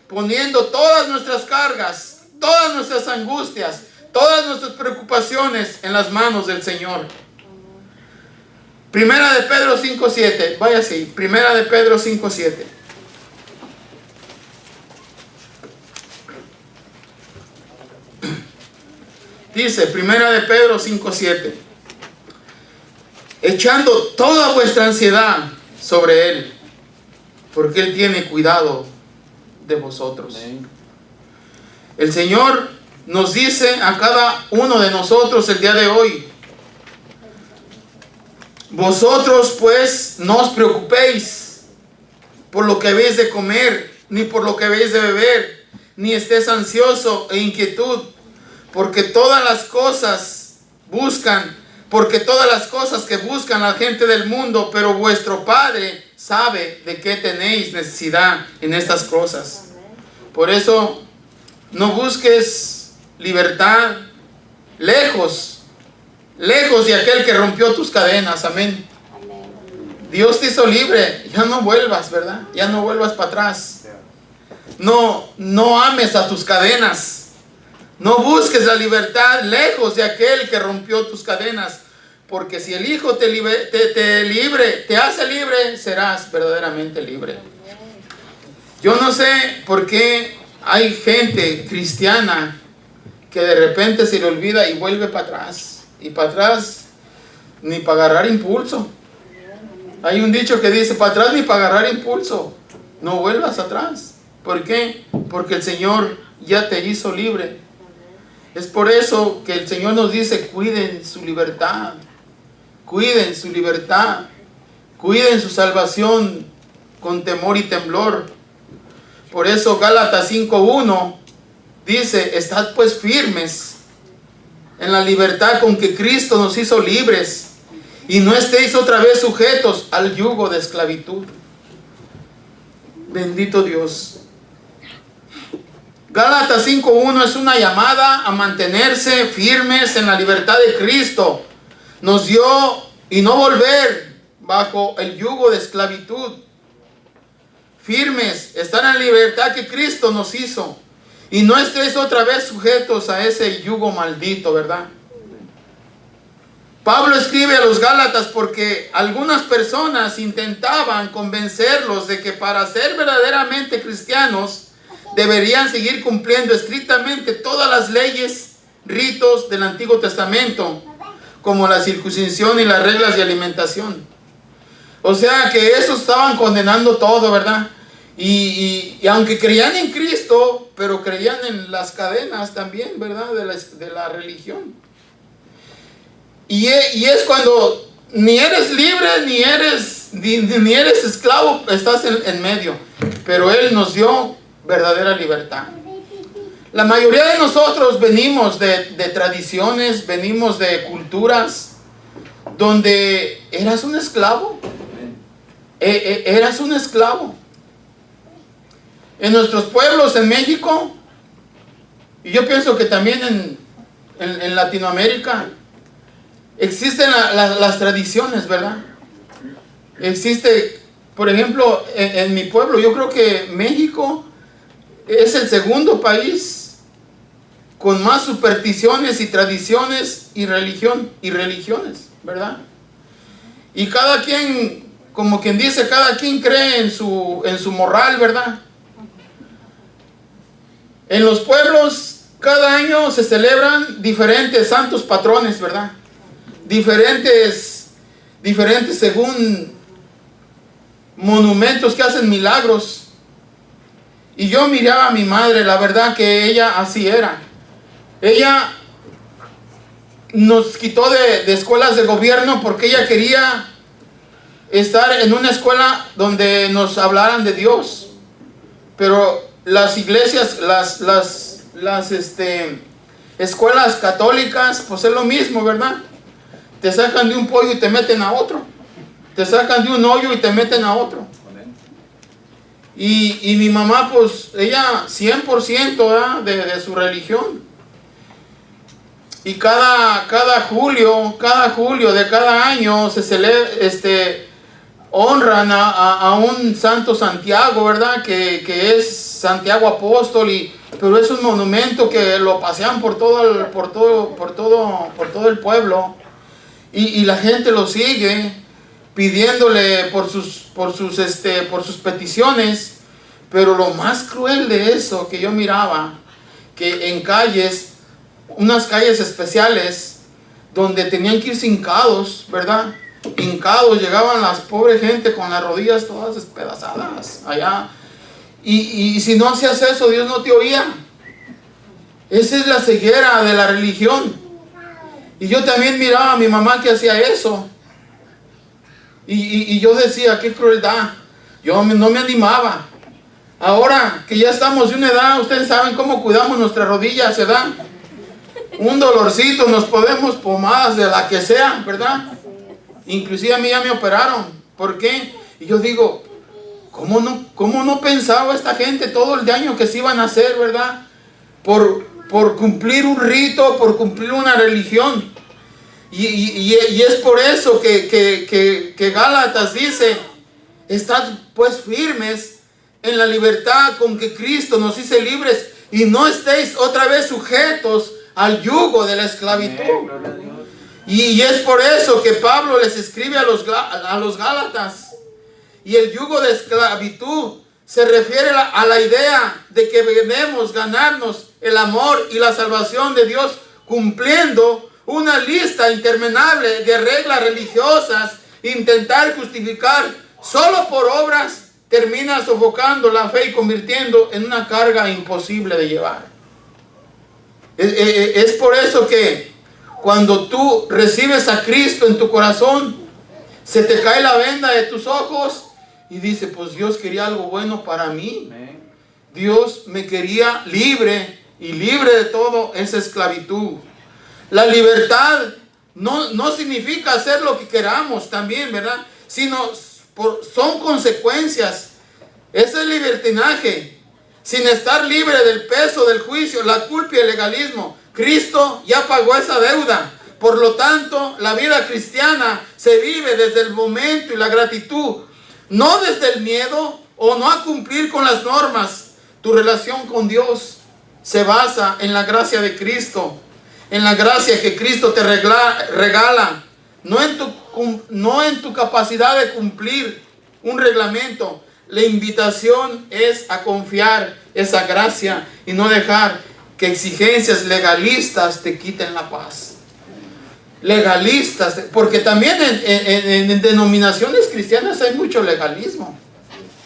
poniendo todas nuestras cargas, todas nuestras angustias, todas nuestras preocupaciones en las manos del Señor. Primera de Pedro 5:7, vaya así, Primera de Pedro 5:7. Dice, Primera de Pedro 5:7, echando toda vuestra ansiedad sobre Él, porque Él tiene cuidado de vosotros. Amén. El Señor nos dice a cada uno de nosotros el día de hoy: vosotros pues no os preocupéis por lo que habéis de comer, ni por lo que habéis de beber, ni estéis ansioso e inquietud, porque todas las cosas que buscan la gente del mundo, pero vuestro Padre sabe de qué tenéis necesidad en estas cosas. Por eso no busques libertad lejos de aquel que rompió tus cadenas. Amén. Dios te hizo libre. Ya no vuelvas, ¿verdad? Ya no vuelvas para atrás. No ames a tus cadenas. No busques la libertad lejos de aquel que rompió tus cadenas. Porque si el Hijo te hace libre, serás verdaderamente libre. Yo no sé por qué hay gente cristiana que de repente se le olvida y vuelve para atrás. Y para atrás ni para agarrar impulso. Hay un dicho que dice: para atrás ni para agarrar impulso. No vuelvas atrás. ¿Por qué? Porque el Señor ya te hizo libre. Es por eso que el Señor nos dice: cuiden su libertad. Cuiden su libertad. Cuiden su salvación con temor y temblor. Por eso Gálatas 5:1 dice: estad pues firmes en la libertad con que Cristo nos hizo libres, y no estéis otra vez sujetos al yugo de esclavitud. Bendito Dios. Gálatas 5:1 es una llamada a mantenerse firmes en la libertad de Cristo. Nos dio, y no volver bajo el yugo de esclavitud. Firmes, estar en la libertad que Cristo nos hizo. Y no estéis otra vez sujetos a ese yugo maldito, ¿verdad? Pablo escribe a los Gálatas porque algunas personas intentaban convencerlos de que para ser verdaderamente cristianos deberían seguir cumpliendo estrictamente todas las leyes, ritos del Antiguo Testamento, como la circuncisión y las reglas de alimentación. O sea que eso estaban condenando todo, ¿verdad? Y aunque creían en Cristo, pero creían en las cadenas también, ¿verdad? De la religión. Y es cuando ni eres libre, ni eres esclavo, estás en medio. Pero Él nos dio verdadera libertad. La mayoría de nosotros venimos de tradiciones, venimos de culturas donde eras un esclavo. Eras un esclavo. En nuestros pueblos en México, y yo pienso que también en Latinoamérica, existen las tradiciones, ¿verdad? Existe, por ejemplo, en mi pueblo, yo creo que México es el segundo país con más supersticiones y tradiciones y religiones, ¿verdad? Y cada quien, como quien dice, cada quien cree en su moral, ¿verdad? En los pueblos cada año se celebran diferentes santos patrones, ¿verdad? Diferentes según monumentos que hacen milagros. Y yo miraba a mi madre, la verdad que ella así era. Ella nos quitó de escuelas de gobierno porque ella quería estar en una escuela donde nos hablaran de Dios. Pero las iglesias, las escuelas católicas, pues es lo mismo, ¿verdad? Te sacan de un pollo y te meten a otro. Te sacan de un hoyo y te meten a otro. Y mi mamá, pues, ella 100%, ¿verdad? de su religión. Y cada julio de cada año se celebra, honran a un santo Santiago, ¿verdad? Que es Santiago Apóstol, pero es un monumento que lo pasean por todo el pueblo, y la gente lo sigue pidiéndole por sus peticiones. Pero lo más cruel de eso que yo miraba, que en calles, unas calles especiales donde tenían que ir hincados, ¿verdad? Hincados, llegaban las pobres gente con las rodillas todas despedazadas allá. Y si no hacías eso, Dios no te oía. Esa es la ceguera de la religión. Y yo también miraba a mi mamá que hacía eso. Y yo decía, qué crueldad. Yo no me animaba. Ahora que ya estamos de una edad, ustedes saben cómo cuidamos nuestras rodillas, ¿verdad? Un dolorcito, nos podemos pomadas de la que sea, ¿verdad? Inclusive a mí ya me operaron. ¿Por qué? Y yo digo, ¿cómo no pensaba esta gente todo el daño que se iban a hacer, ¿verdad? Por cumplir un rito, por cumplir una religión. Y es por eso que Gálatas dice, estad pues firmes en la libertad con que Cristo nos hizo libres, y no estéis otra vez sujetos al yugo de la esclavitud. Y es por eso que Pablo les escribe a los Gálatas. Y el yugo de esclavitud se refiere a la idea de que debemos ganarnos el amor y la salvación de Dios cumpliendo una lista interminable de reglas religiosas. Intentar justificar solo por obras termina sofocando la fe y convirtiendo en una carga imposible de llevar. Es por eso que cuando tú recibes a Cristo en tu corazón, se te cae la venda de tus ojos y dices, pues Dios quería algo bueno para mí. Dios me quería libre, y libre de todo esa esclavitud. La libertad no significa hacer lo que queramos también, ¿verdad? Sino son consecuencias. Ese es libertinaje. Sin estar libre del peso del juicio, la culpa y el legalismo. Cristo ya pagó esa deuda. Por lo tanto, la vida cristiana se vive desde el momento y la gratitud, no desde el miedo o no a cumplir con las normas. Tu relación con Dios se basa en la gracia de Cristo, en la gracia que Cristo te regala, no en tu capacidad de cumplir un reglamento. La invitación es a confiar esa gracia y no dejar que exigencias legalistas te quiten la paz. Legalistas, porque también en denominaciones cristianas hay mucho legalismo,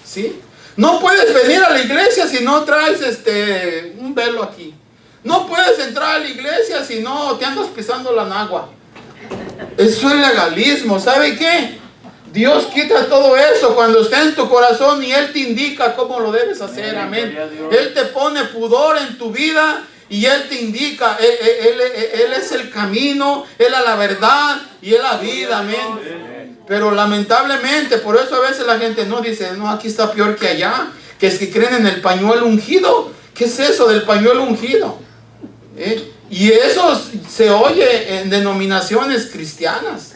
¿sí? No puedes venir a la iglesia si no traes un velo aquí. No puedes entrar a la iglesia si no te andas pisando la nagua. Eso es legalismo. ¿Sabe qué? Dios quita todo eso cuando está en tu corazón y Él te indica cómo lo debes hacer. Amén. Él te pone pudor en tu vida y Él te indica. Él es el camino, Él es la verdad y Él es la vida. Amén. Pero lamentablemente, por eso a veces la gente no dice, no, aquí está peor que allá, que es que creen en el pañuelo ungido. ¿Qué es eso del pañuelo ungido? Y eso se oye en denominaciones cristianas.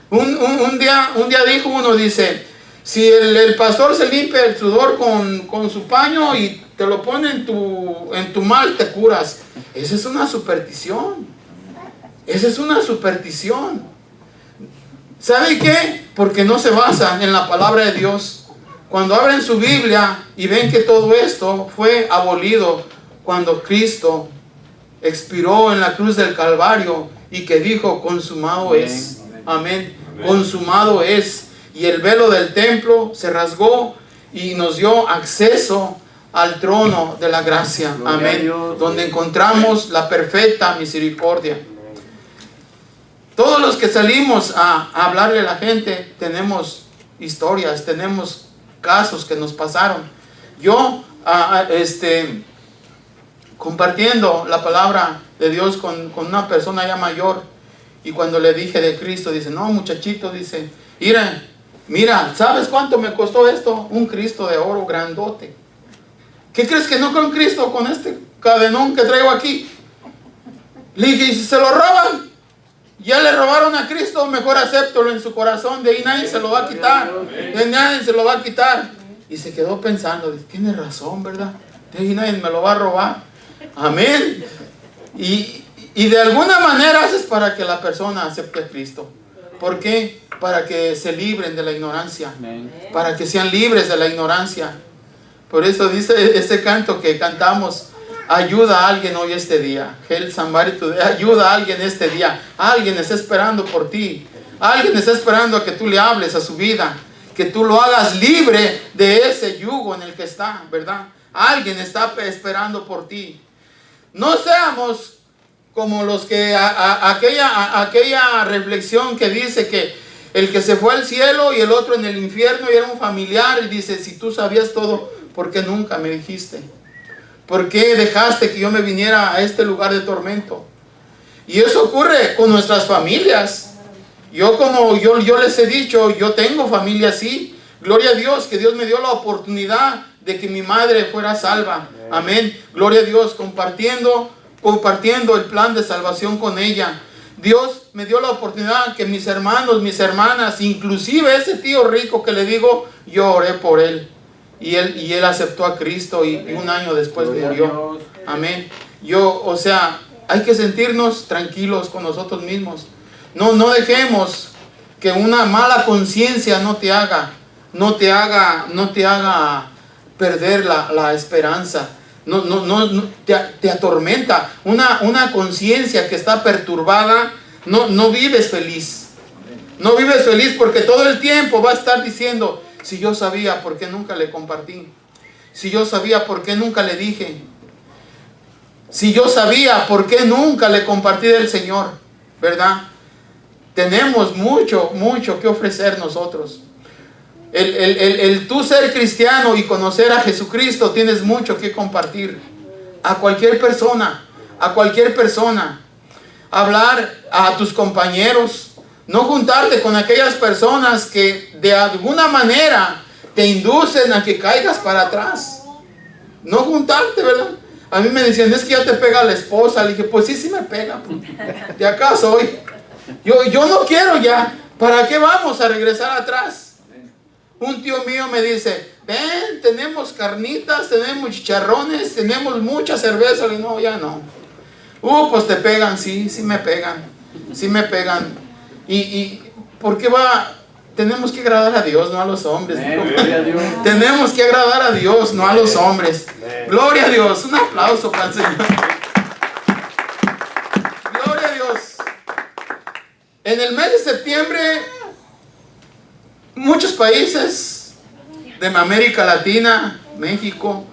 Un día dijo uno, dice, si el pastor se limpia el sudor con su paño y te lo pone en tu mal, te curas. Esa es una superstición. Esa es una superstición. ¿Sabe qué? Porque no se basa en la palabra de Dios. Cuando abren su Biblia y ven que todo esto fue abolido cuando Cristo expiró en la cruz del Calvario y que dijo, consumado es. Amén. Consumado es. Y el velo del templo se rasgó y nos dio acceso al trono de la gracia. Amén. Donde encontramos la perfecta misericordia. Todos los que salimos a hablarle a la gente tenemos historias, tenemos casos que nos pasaron. Yo, compartiendo la palabra de Dios con una persona ya mayor, y cuando le dije de Cristo, dice, no muchachito, dice, mira, ¿sabes cuánto me costó esto? Un Cristo de oro grandote. ¿Qué crees que no con Cristo, con este cadenón que traigo aquí? Le dije, ¿y si se lo roban? Ya le robaron a Cristo, mejor acéptalo en su corazón, de ahí nadie se lo va a quitar, de ahí nadie se lo va a quitar. Y se quedó pensando, tiene razón, ¿verdad? De ahí nadie me lo va a robar. Amén. Y de alguna manera haces para que la persona acepte a Cristo. ¿Por qué? Para que se libren de la ignorancia, para que sean libres de la ignorancia. Por eso dice este canto que cantamos, ayuda a alguien hoy este día. Help somebody today. Ayuda a alguien este día. Alguien está esperando por ti. Alguien está esperando a que tú le hables a su vida. Que tú lo hagas libre de ese yugo en el que está, ¿verdad? Alguien está esperando por ti. No seamos como los que aquella reflexión que dice que el que se fue al cielo y el otro en el infierno y era un familiar, y dice, si tú sabías todo, ¿por qué nunca me dijiste? ¿Por qué dejaste que yo me viniera a este lugar de tormento? Y eso ocurre con nuestras familias. Yo les he dicho, yo tengo familia así. Gloria a Dios, que Dios me dio la oportunidad de que mi madre fuera salva. Amén. Gloria a Dios, compartiendo el plan de salvación con ella. Dios me dio la oportunidad que mis hermanos, mis hermanas, inclusive ese tío rico que le digo, yo oré por él. Y él aceptó a Cristo y un año después murió. Amén. Hay que sentirnos tranquilos con nosotros mismos. No dejemos que una mala conciencia no te haga perder la esperanza. Te atormenta. Una conciencia que está perturbada, no vives feliz. No vives feliz porque todo el tiempo va a estar diciendo, si yo sabía, ¿por qué nunca le compartí? Si yo sabía, ¿por qué nunca le dije? Si yo sabía, ¿por qué nunca le compartí del Señor? ¿Verdad? Tenemos mucho que ofrecer nosotros. El tú ser cristiano y conocer a Jesucristo, tienes mucho que compartir a cualquier persona, hablar a tus compañeros, no juntarte con aquellas personas que de alguna manera te inducen a que caigas para atrás. No juntarte, ¿verdad? A mí me decían, es que ya te pega la esposa. Le dije, pues sí me pega, pues. De acá soy. Yo no quiero ya. ¿Para qué vamos a regresar atrás? Un tío mío me dice, ven, tenemos carnitas, tenemos chicharrones, tenemos mucha cerveza. Le digo, no, ya no. Pues te pegan, sí me pegan. Y ¿por qué va? Tenemos que agradar a Dios, no a los hombres. Tenemos que agradar a Dios, no a los hombres. Gloria a Dios. Un aplauso para el Señor. Gloria a Dios. En el mes de septiembre, muchos países de América Latina, México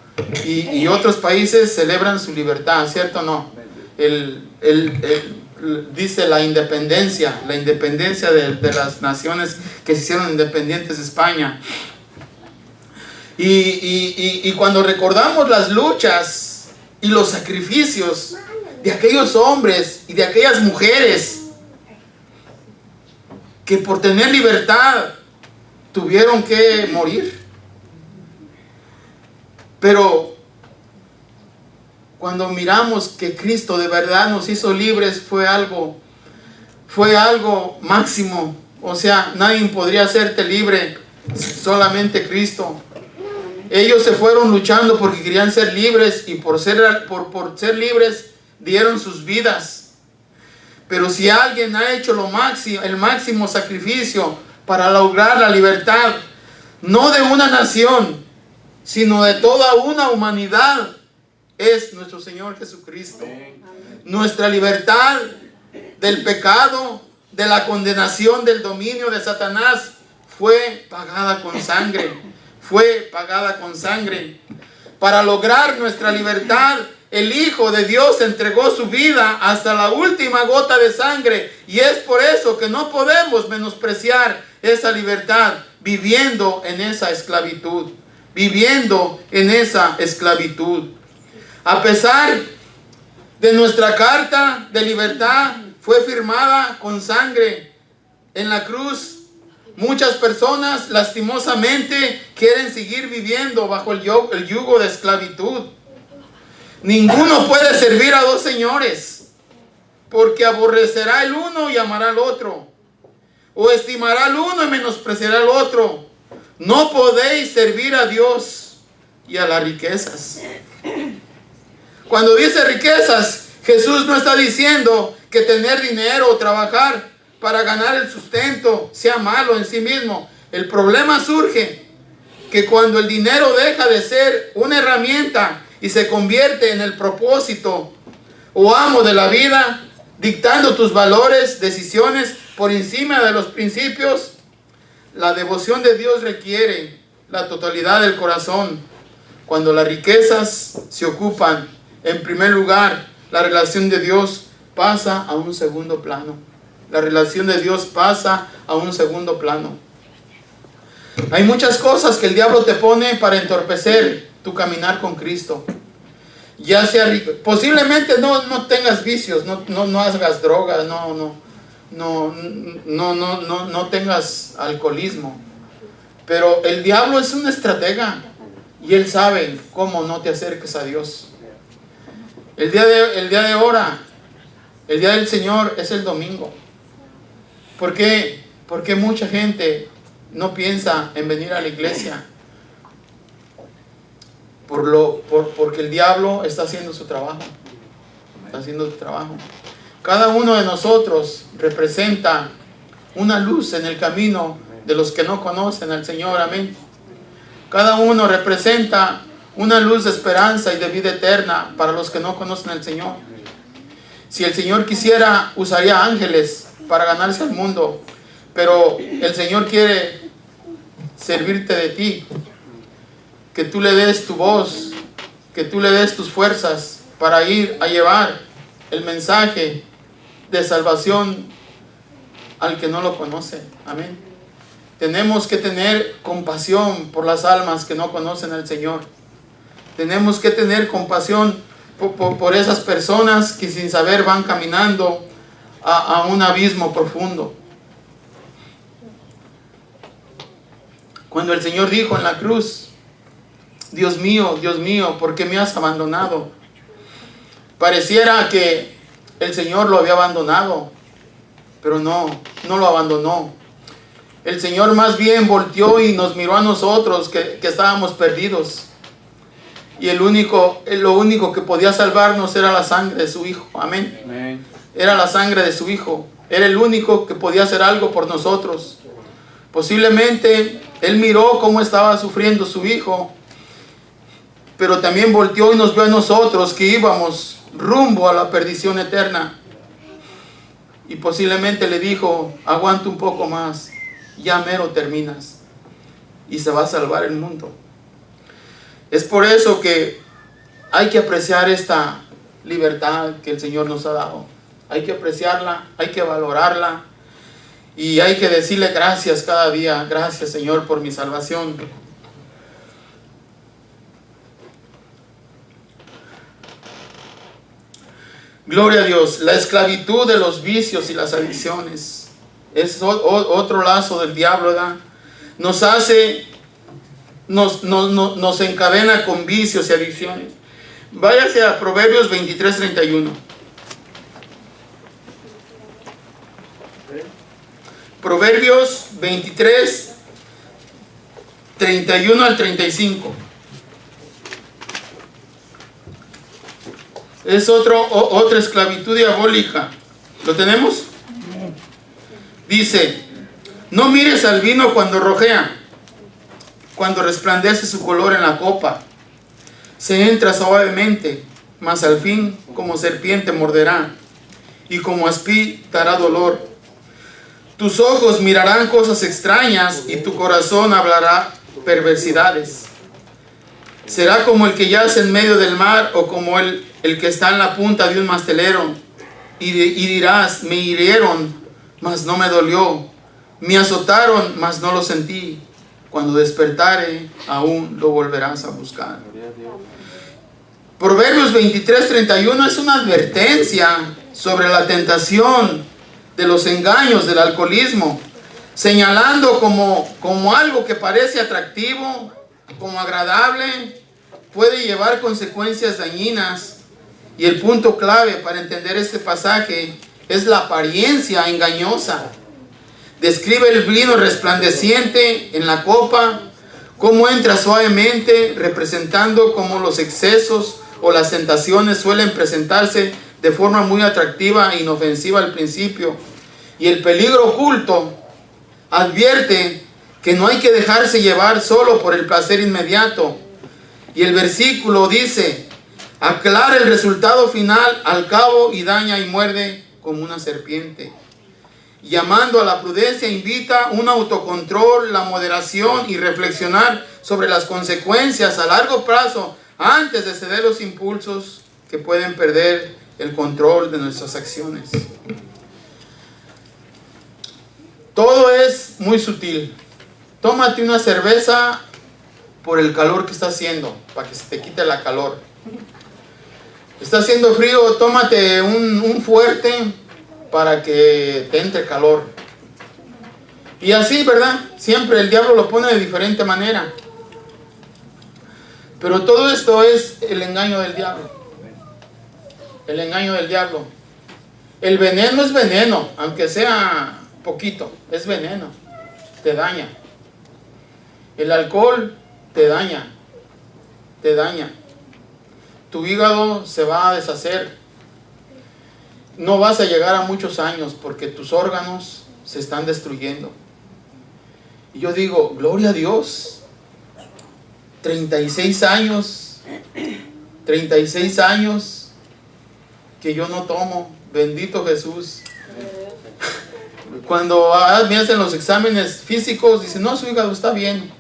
y otros países celebran su libertad, ¿cierto o no? Dice la independencia de las naciones que se hicieron independientes de España. Y cuando recordamos las luchas y los sacrificios de aquellos hombres y de aquellas mujeres que por tener libertad tuvieron que morir, pero cuando miramos que Cristo de verdad nos hizo libres, fue algo máximo. O sea, nadie podría hacerte libre, solamente Cristo. Ellos se fueron luchando porque querían ser libres y por ser libres dieron sus vidas. Pero si alguien ha hecho el máximo sacrificio para lograr la libertad, no de una nación, sino de toda una humanidad, es nuestro Señor Jesucristo. Nuestra libertad del pecado, de la condenación, del dominio de Satanás, fue pagada con sangre. Para lograr nuestra libertad, el Hijo de Dios entregó su vida hasta la última gota de sangre. Y es por eso que no podemos menospreciar esa libertad, viviendo en esa esclavitud. A pesar de nuestra carta de libertad, fue firmada con sangre en la cruz. Muchas personas lastimosamente quieren seguir viviendo bajo el yugo de esclavitud. Ninguno puede servir a dos señores, porque aborrecerá el uno y amará al otro, o estimará al uno y menospreciará al otro. No podéis servir a Dios y a las riquezas. Cuando dice riquezas, Jesús no está diciendo que tener dinero o trabajar para ganar el sustento sea malo en sí mismo. El problema surge que cuando el dinero deja de ser una herramienta y se convierte en el propósito o amo de la vida, dictando tus valores, decisiones por encima de los principios. La devoción de Dios requiere la totalidad del corazón. Cuando las riquezas se ocupan en primer lugar, la relación de Dios pasa a un segundo plano. Hay muchas cosas que el diablo te pone para entorpecer tu caminar con Cristo. Ya sea rico, posiblemente no tengas vicios, no hagas drogas, no tengas alcoholismo. Pero el diablo es un estratega y él sabe cómo no te acerques a Dios. El día del Señor es el domingo. ¿Por qué? Porque mucha gente no piensa en venir a la iglesia. Porque el diablo está haciendo su trabajo. Cada uno de nosotros representa una luz en el camino de los que no conocen al Señor. Amén. Cada uno representa una luz de esperanza y de vida eterna para los que no conocen al Señor. Si el Señor quisiera, usaría ángeles para ganarse al mundo. Pero el Señor quiere servirte de ti. Que tú le des tu voz, que tú le des tus fuerzas para ir a llevar el mensaje de salvación al que no lo conoce. Amén. Tenemos que tener compasión por las almas que no conocen al Señor. Tenemos que tener compasión por esas personas que sin saber van caminando a un abismo profundo. Cuando el Señor dijo en la cruz: Dios mío, ¿por qué me has abandonado? Pareciera que el Señor lo había abandonado, pero no lo abandonó. El Señor más bien volteó y nos miró a nosotros que estábamos perdidos. Y lo único que podía salvarnos era la sangre de su Hijo. Amén. Amén. Era la sangre de su Hijo. Era el único que podía hacer algo por nosotros. Posiblemente Él miró cómo estaba sufriendo su Hijo, pero también volteó y nos vio a nosotros que íbamos rumbo a la perdición eterna. Y posiblemente le dijo: aguanta un poco más, ya mero terminas y se va a salvar el mundo. Es por eso que hay que apreciar esta libertad que el Señor nos ha dado. Hay que apreciarla, hay que valorarla y hay que decirle gracias cada día. Gracias, Señor, por mi salvación. Gloria a Dios. La esclavitud de los vicios y las adicciones es otro lazo del diablo, ¿verdad? Nos encadena con vicios y adicciones. Váyase a Proverbios 23:31. Proverbios 23:31 al 35. Es otra esclavitud diabólica. ¿Lo tenemos? Dice: no mires al vino cuando rojea, cuando resplandece su color en la copa. Se entra suavemente, mas al fin como serpiente morderá, y como aspi dará dolor. Tus ojos mirarán cosas extrañas, y tu corazón hablará perversidades. Será como el que yace en medio del mar, o como el que está en la punta de un mastelero, y dirás: me hirieron, mas no me dolió, me azotaron, mas no lo sentí. Cuando despertare, aún lo volverás a buscar. Proverbios 23:31 es una advertencia sobre la tentación de los engaños del alcoholismo, señalando como algo que parece atractivo, como agradable, puede llevar consecuencias dañinas. Y el punto clave para entender este pasaje es la apariencia engañosa. Describe el vino resplandeciente en la copa, cómo entra suavemente, representando cómo los excesos o las tentaciones suelen presentarse de forma muy atractiva e inofensiva al principio. Y el peligro oculto advierte que no hay que dejarse llevar solo por el placer inmediato. Y el versículo dice: aclara el resultado final al cabo y daña y muerde como una serpiente. Llamando a la prudencia, invita un autocontrol, la moderación y reflexionar sobre las consecuencias a largo plazo antes de ceder los impulsos que pueden perder el control de nuestras acciones. Todo es muy sutil. Tómate una cerveza por el calor que está haciendo, para que se te quite la calor. Está haciendo frío, tómate un fuerte para que te entre calor. Y así, ¿verdad? Siempre el diablo lo pone de diferente manera. Pero todo esto es el engaño del diablo. El engaño del diablo. El veneno es veneno, aunque sea poquito, es veneno. Te daña. El alcohol te daña. Te daña. Tu hígado se va a deshacer. No vas a llegar a muchos años porque tus órganos se están destruyendo. Y yo digo, gloria a Dios. 36 años que yo no tomo. Bendito Jesús. Cuando me hacen los exámenes físicos, dicen: no, su hígado está bien.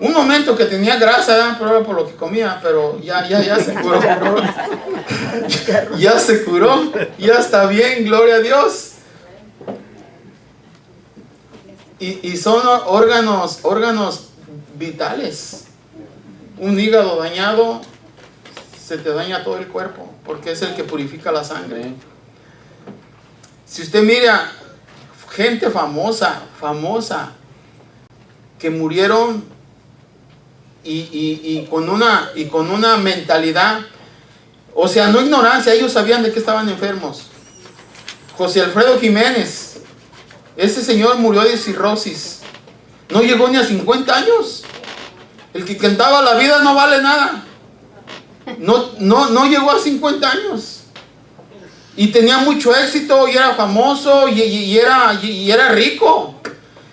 Un momento que tenía grasa, pero era por lo que comía, pero ya se curó. Ya se curó, ya está bien, gloria a Dios. Y son órganos vitales. Un hígado dañado, se te daña todo el cuerpo, porque es el que purifica la sangre. Si usted mira gente famosa, que murieron y con una mentalidad, o sea, no ignorancia, ellos sabían de que estaban enfermos. José Alfredo Jiménez, ese señor murió de cirrosis, no llegó ni a 50 años. El que cantaba la vida no vale nada, no llegó a 50 años, y tenía mucho éxito, y era famoso, y era rico.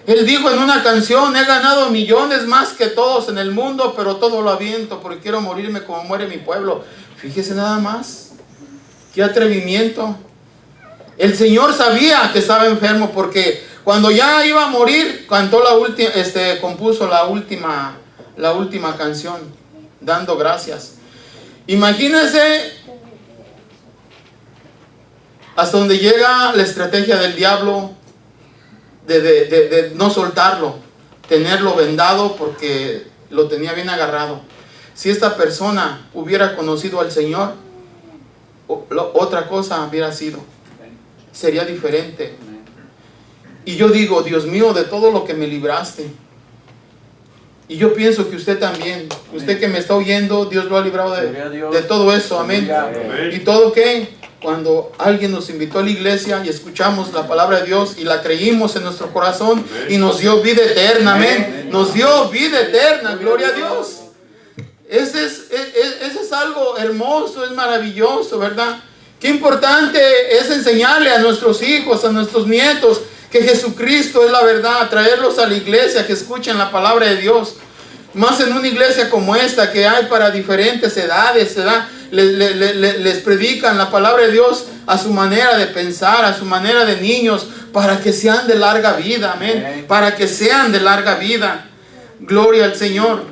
Él dijo en una canción: he ganado millones más que todos en el mundo, pero todo lo aviento porque quiero morirme como muere mi pueblo. Fíjese nada más, qué atrevimiento. El Señor sabía que estaba enfermo, porque cuando ya iba a morir, compuso la última canción, dando gracias. Imagínense hasta donde llega la estrategia del diablo de no soltarlo, tenerlo vendado porque lo tenía bien agarrado. Si esta persona hubiera conocido al Señor, otra cosa hubiera sido, sería diferente. Y yo digo: Dios mío, de todo lo que me libraste. Y yo pienso que usted también, usted que me está oyendo, Dios lo ha librado de todo eso, amén. ¿Y todo qué? Cuando alguien nos invitó a la iglesia y escuchamos la palabra de Dios y la creímos en nuestro corazón y nos dio vida eterna, amén. Nos dio vida eterna, gloria a Dios. Ese es algo hermoso, es maravilloso, ¿verdad? Qué importante es enseñarle a nuestros hijos, a nuestros nietos, que Jesucristo es la verdad, traerlos a la iglesia, que escuchen la palabra de Dios. Más en una iglesia como esta, que hay para diferentes edades, ¿verdad? Les predican la palabra de Dios a su manera de pensar, a su manera de niños, para que sean de larga vida, amén. Para que sean de larga vida. Gloria al Señor.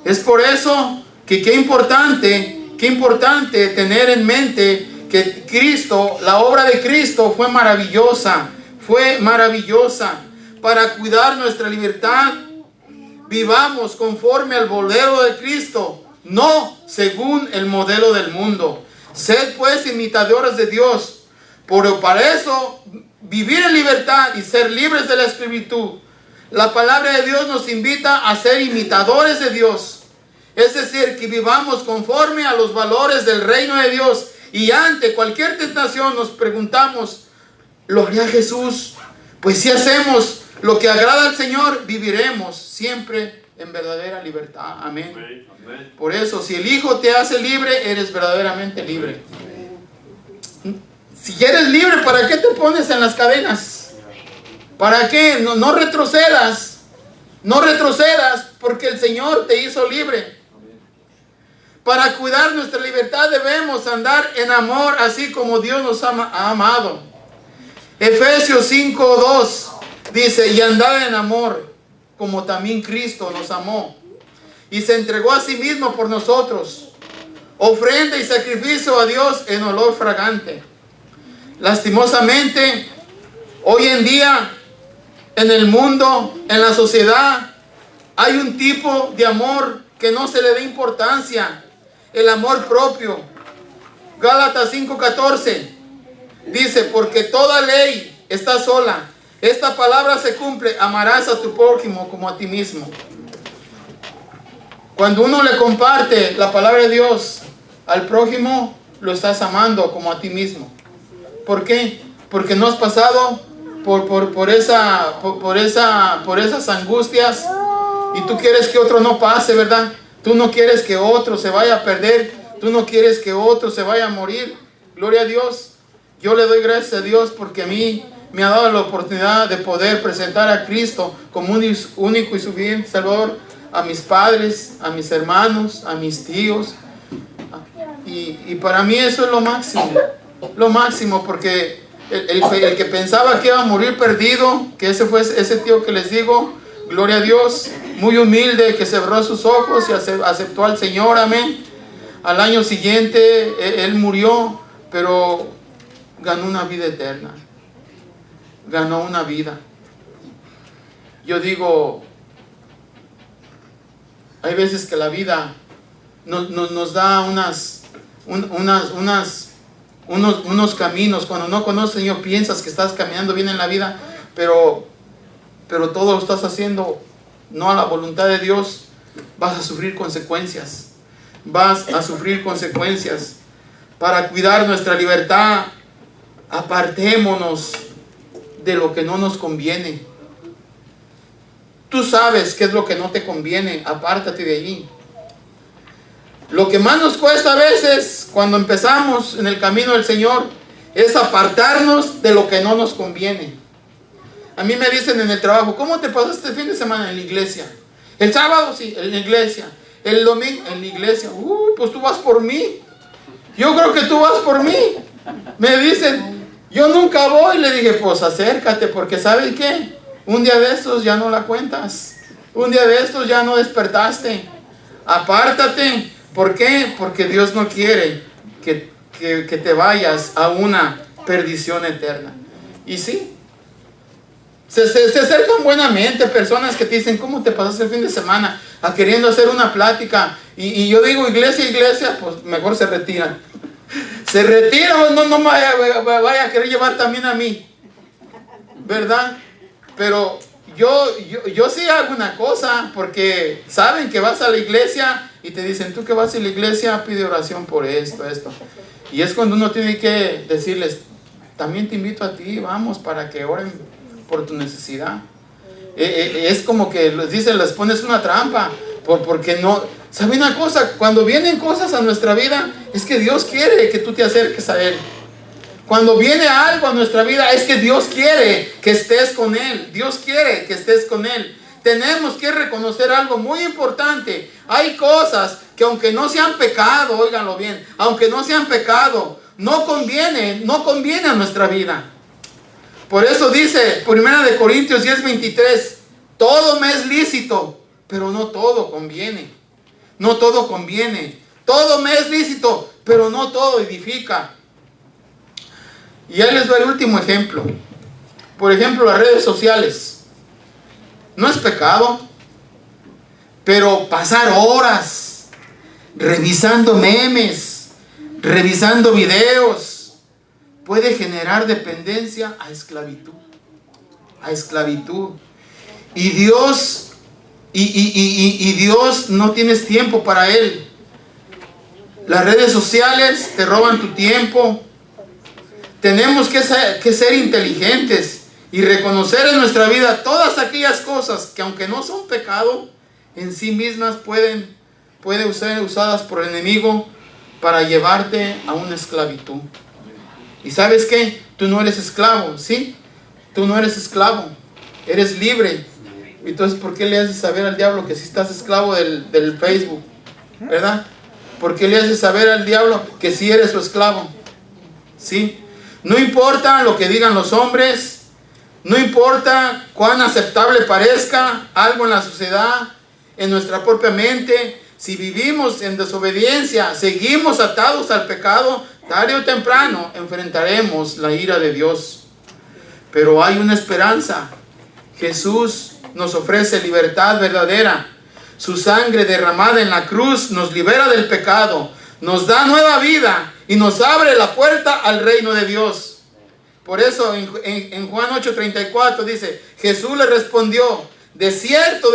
Es por eso que qué importante tener en mente que Cristo, la obra de Cristo fue maravillosa. Para cuidar nuestra libertad, vivamos conforme al modelo de Cristo, no según el modelo del mundo. Sed pues imitadores de Dios, pero para eso, vivir en libertad y ser libres de la esclavitud. La palabra de Dios nos invita a ser imitadores de Dios, es decir, que vivamos conforme a los valores del reino de Dios, y ante cualquier tentación nos preguntamos: ¿lo haría Jesús? Pues si hacemos lo que agrada al Señor, viviremos siempre en verdadera libertad. Amén. Amén. Por eso, si el Hijo te hace libre, eres verdaderamente libre. Si eres libre, ¿para qué te pones en las cadenas? ¿Para qué? No retrocedas. No retrocedas, porque el Señor te hizo libre. Para cuidar nuestra libertad debemos andar en amor, así como Dios nos ha amado. Efesios 5:2 dice: y andad en amor, como también Cristo nos amó y se entregó a sí mismo por nosotros, ofrenda y sacrificio a Dios en olor fragante. Lastimosamente, hoy en día, en el mundo, en la sociedad, hay un tipo de amor que no se le da importancia: el amor propio. Gálatas 5:14 dice: porque toda ley está sola. Esta palabra se cumple: amarás a tu prójimo como a ti mismo. Cuando uno le comparte la palabra de Dios al prójimo, lo estás amando como a ti mismo. ¿Por qué? Porque no has pasado por esas angustias, y tú quieres que otro no pase, ¿verdad? Tú no quieres que otro se vaya a perder, tú no quieres que otro se vaya a morir. Gloria a Dios. Yo le doy gracias a Dios porque a mí me ha dado la oportunidad de poder presentar a Cristo como un único y suficiente Salvador a mis padres, a mis hermanos, a mis tíos. Y para mí eso es lo máximo, porque el que pensaba que iba a morir perdido, que ese fue ese tío que les digo, gloria a Dios, muy humilde, que cerró sus ojos y aceptó al Señor, amén. Al año siguiente él murió, pero ganó una vida eterna. Ganó una vida. yo digo, hay veces que la vida nos da unos caminos. Cuando no conoces, Señor, piensas que estás caminando bien en la vida, pero todo lo estás haciendo no a la voluntad de Dios. Vas a sufrir consecuencias. Vas a sufrir consecuencias. Para cuidar nuestra libertad, apartémonos de lo que no nos conviene. Tú sabes qué es lo que no te conviene, apártate de allí. Lo que más nos cuesta a veces cuando empezamos en el camino del Señor es apartarnos de lo que no nos conviene. A mí me dicen en el trabajo, ¿cómo te pasaste el fin de semana en la iglesia? El sábado sí, en la iglesia. El domingo en la iglesia. Pues tú vas por mí. Yo creo que tú vas por mí. Me dicen, yo nunca voy. Le dije, pues acércate, porque ¿sabes qué? Un día de estos ya no la cuentas. Un día de estos ya no despertaste. Apártate. ¿Por qué? Porque Dios no quiere que te vayas a una perdición eterna. Y sí, se acercan buenamente personas que te dicen, ¿cómo te pasaste el fin de semana? A queriendo hacer una plática. Y yo digo, iglesia, pues mejor se retiran. Se retiran, no me vaya a querer llevar también a mí. ¿Verdad? Pero yo sí hago una cosa, porque saben que vas a la iglesia y te dicen, tú que vas a la iglesia, pide oración por esto. Y es cuando uno tiene que decirles, también te invito a ti, vamos, para que oren por tu necesidad. Es como que les pones una trampa, porque no. ¿Sabe una cosa? Cuando vienen cosas a nuestra vida, es que Dios quiere que tú te acerques a Él. Cuando viene algo a nuestra vida, es que Dios quiere que estés con Él. Dios quiere que estés con Él. Tenemos que reconocer algo muy importante. Hay cosas que aunque no sean pecado, óiganlo bien, aunque no sean pecado, no conviene a nuestra vida. Por eso dice 1 Corintios 10:23, todo me es lícito, pero no todo conviene. No todo conviene. Todo me es lícito, pero no todo edifica. Y ahí les doy el último ejemplo. Por ejemplo, las redes sociales. No es pecado, pero pasar horas revisando memes, revisando videos, puede generar dependencia a esclavitud. A esclavitud. Y Dios no tienes tiempo para Él. Las redes sociales te roban tu tiempo. Tenemos que ser inteligentes y reconocer en nuestra vida todas aquellas cosas que, aunque no son pecado, en sí mismas pueden ser usadas por el enemigo para llevarte a una esclavitud. ¿Y sabes qué? Tú no eres esclavo, ¿sí? Tú no eres esclavo, eres libre. Entonces, ¿por qué le haces saber al diablo que si estás esclavo del Facebook? ¿Verdad? ¿Por qué le haces saber al diablo que si eres su esclavo? ¿Sí? No importa lo que digan los hombres, no importa cuán aceptable parezca algo en la sociedad, en nuestra propia mente, si vivimos en desobediencia, seguimos atados al pecado, tarde o temprano enfrentaremos la ira de Dios. Pero hay una esperanza. Jesús nos ofrece libertad verdadera. Su sangre derramada en la cruz nos libera del pecado, nos da nueva vida y nos abre la puerta al reino de Dios. Por eso en Juan 8:34 dice, Jesús le respondió, de cierto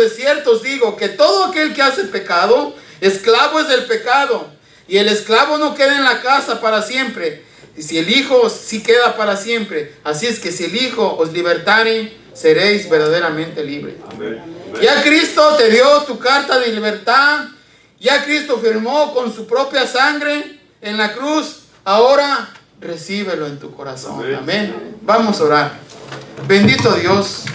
os digo que todo aquel que hace pecado, esclavo es del pecado. Y el esclavo no queda en la casa para siempre, y si el Hijo sí queda para siempre. Así es que si el Hijo os libertare, seréis verdaderamente libres. Amén. Ya Cristo te dio tu carta de libertad. Ya Cristo firmó con su propia sangre en la cruz. Ahora recíbelo en tu corazón. Amén. Amén. Vamos a orar. Bendito Dios,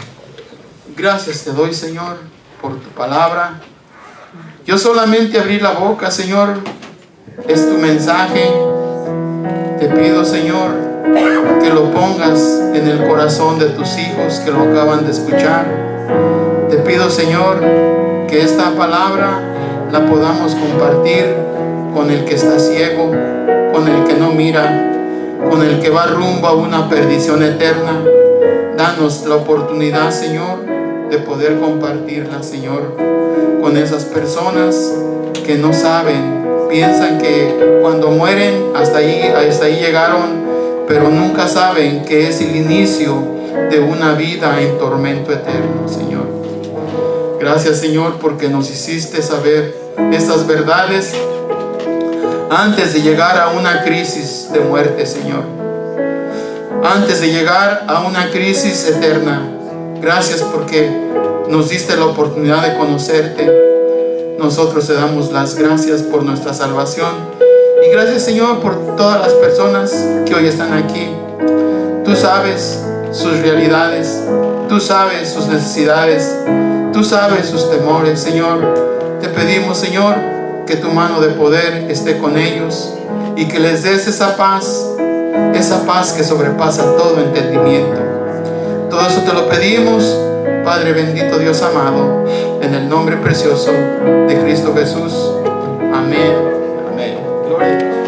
gracias te doy, Señor, por tu palabra. Yo solamente abrí la boca, Señor. Es tu mensaje. Te pido, Señor, que lo pongas en el corazón de tus hijos que lo acaban de escuchar. Te pido, Señor, que esta palabra la podamos compartir con el que está ciego, con el que no mira, con el que va rumbo a una perdición eterna. Danos la oportunidad, Señor, de poder compartirla, Señor, con esas personas que no saben, piensan que cuando mueren hasta ahí llegaron, pero nunca saben que es el inicio de una vida en tormento eterno, Señor. Gracias, Señor, porque nos hiciste saber estas verdades antes de llegar a una crisis de muerte, Señor, antes de llegar a una crisis eterna. Gracias porque nos diste la oportunidad de conocerte. Nosotros te damos las gracias por nuestra salvación. Y gracias, Señor, por todas las personas que hoy están aquí. Tú sabes sus realidades. Tú sabes sus necesidades. Tú sabes sus temores, Señor. Te pedimos, Señor, que tu mano de poder esté con ellos y que les des esa paz que sobrepasa todo entendimiento. Todo eso te lo pedimos, Padre bendito, Dios amado, en el nombre precioso de Cristo Jesús. Amén. Amén. Gloria a Dios.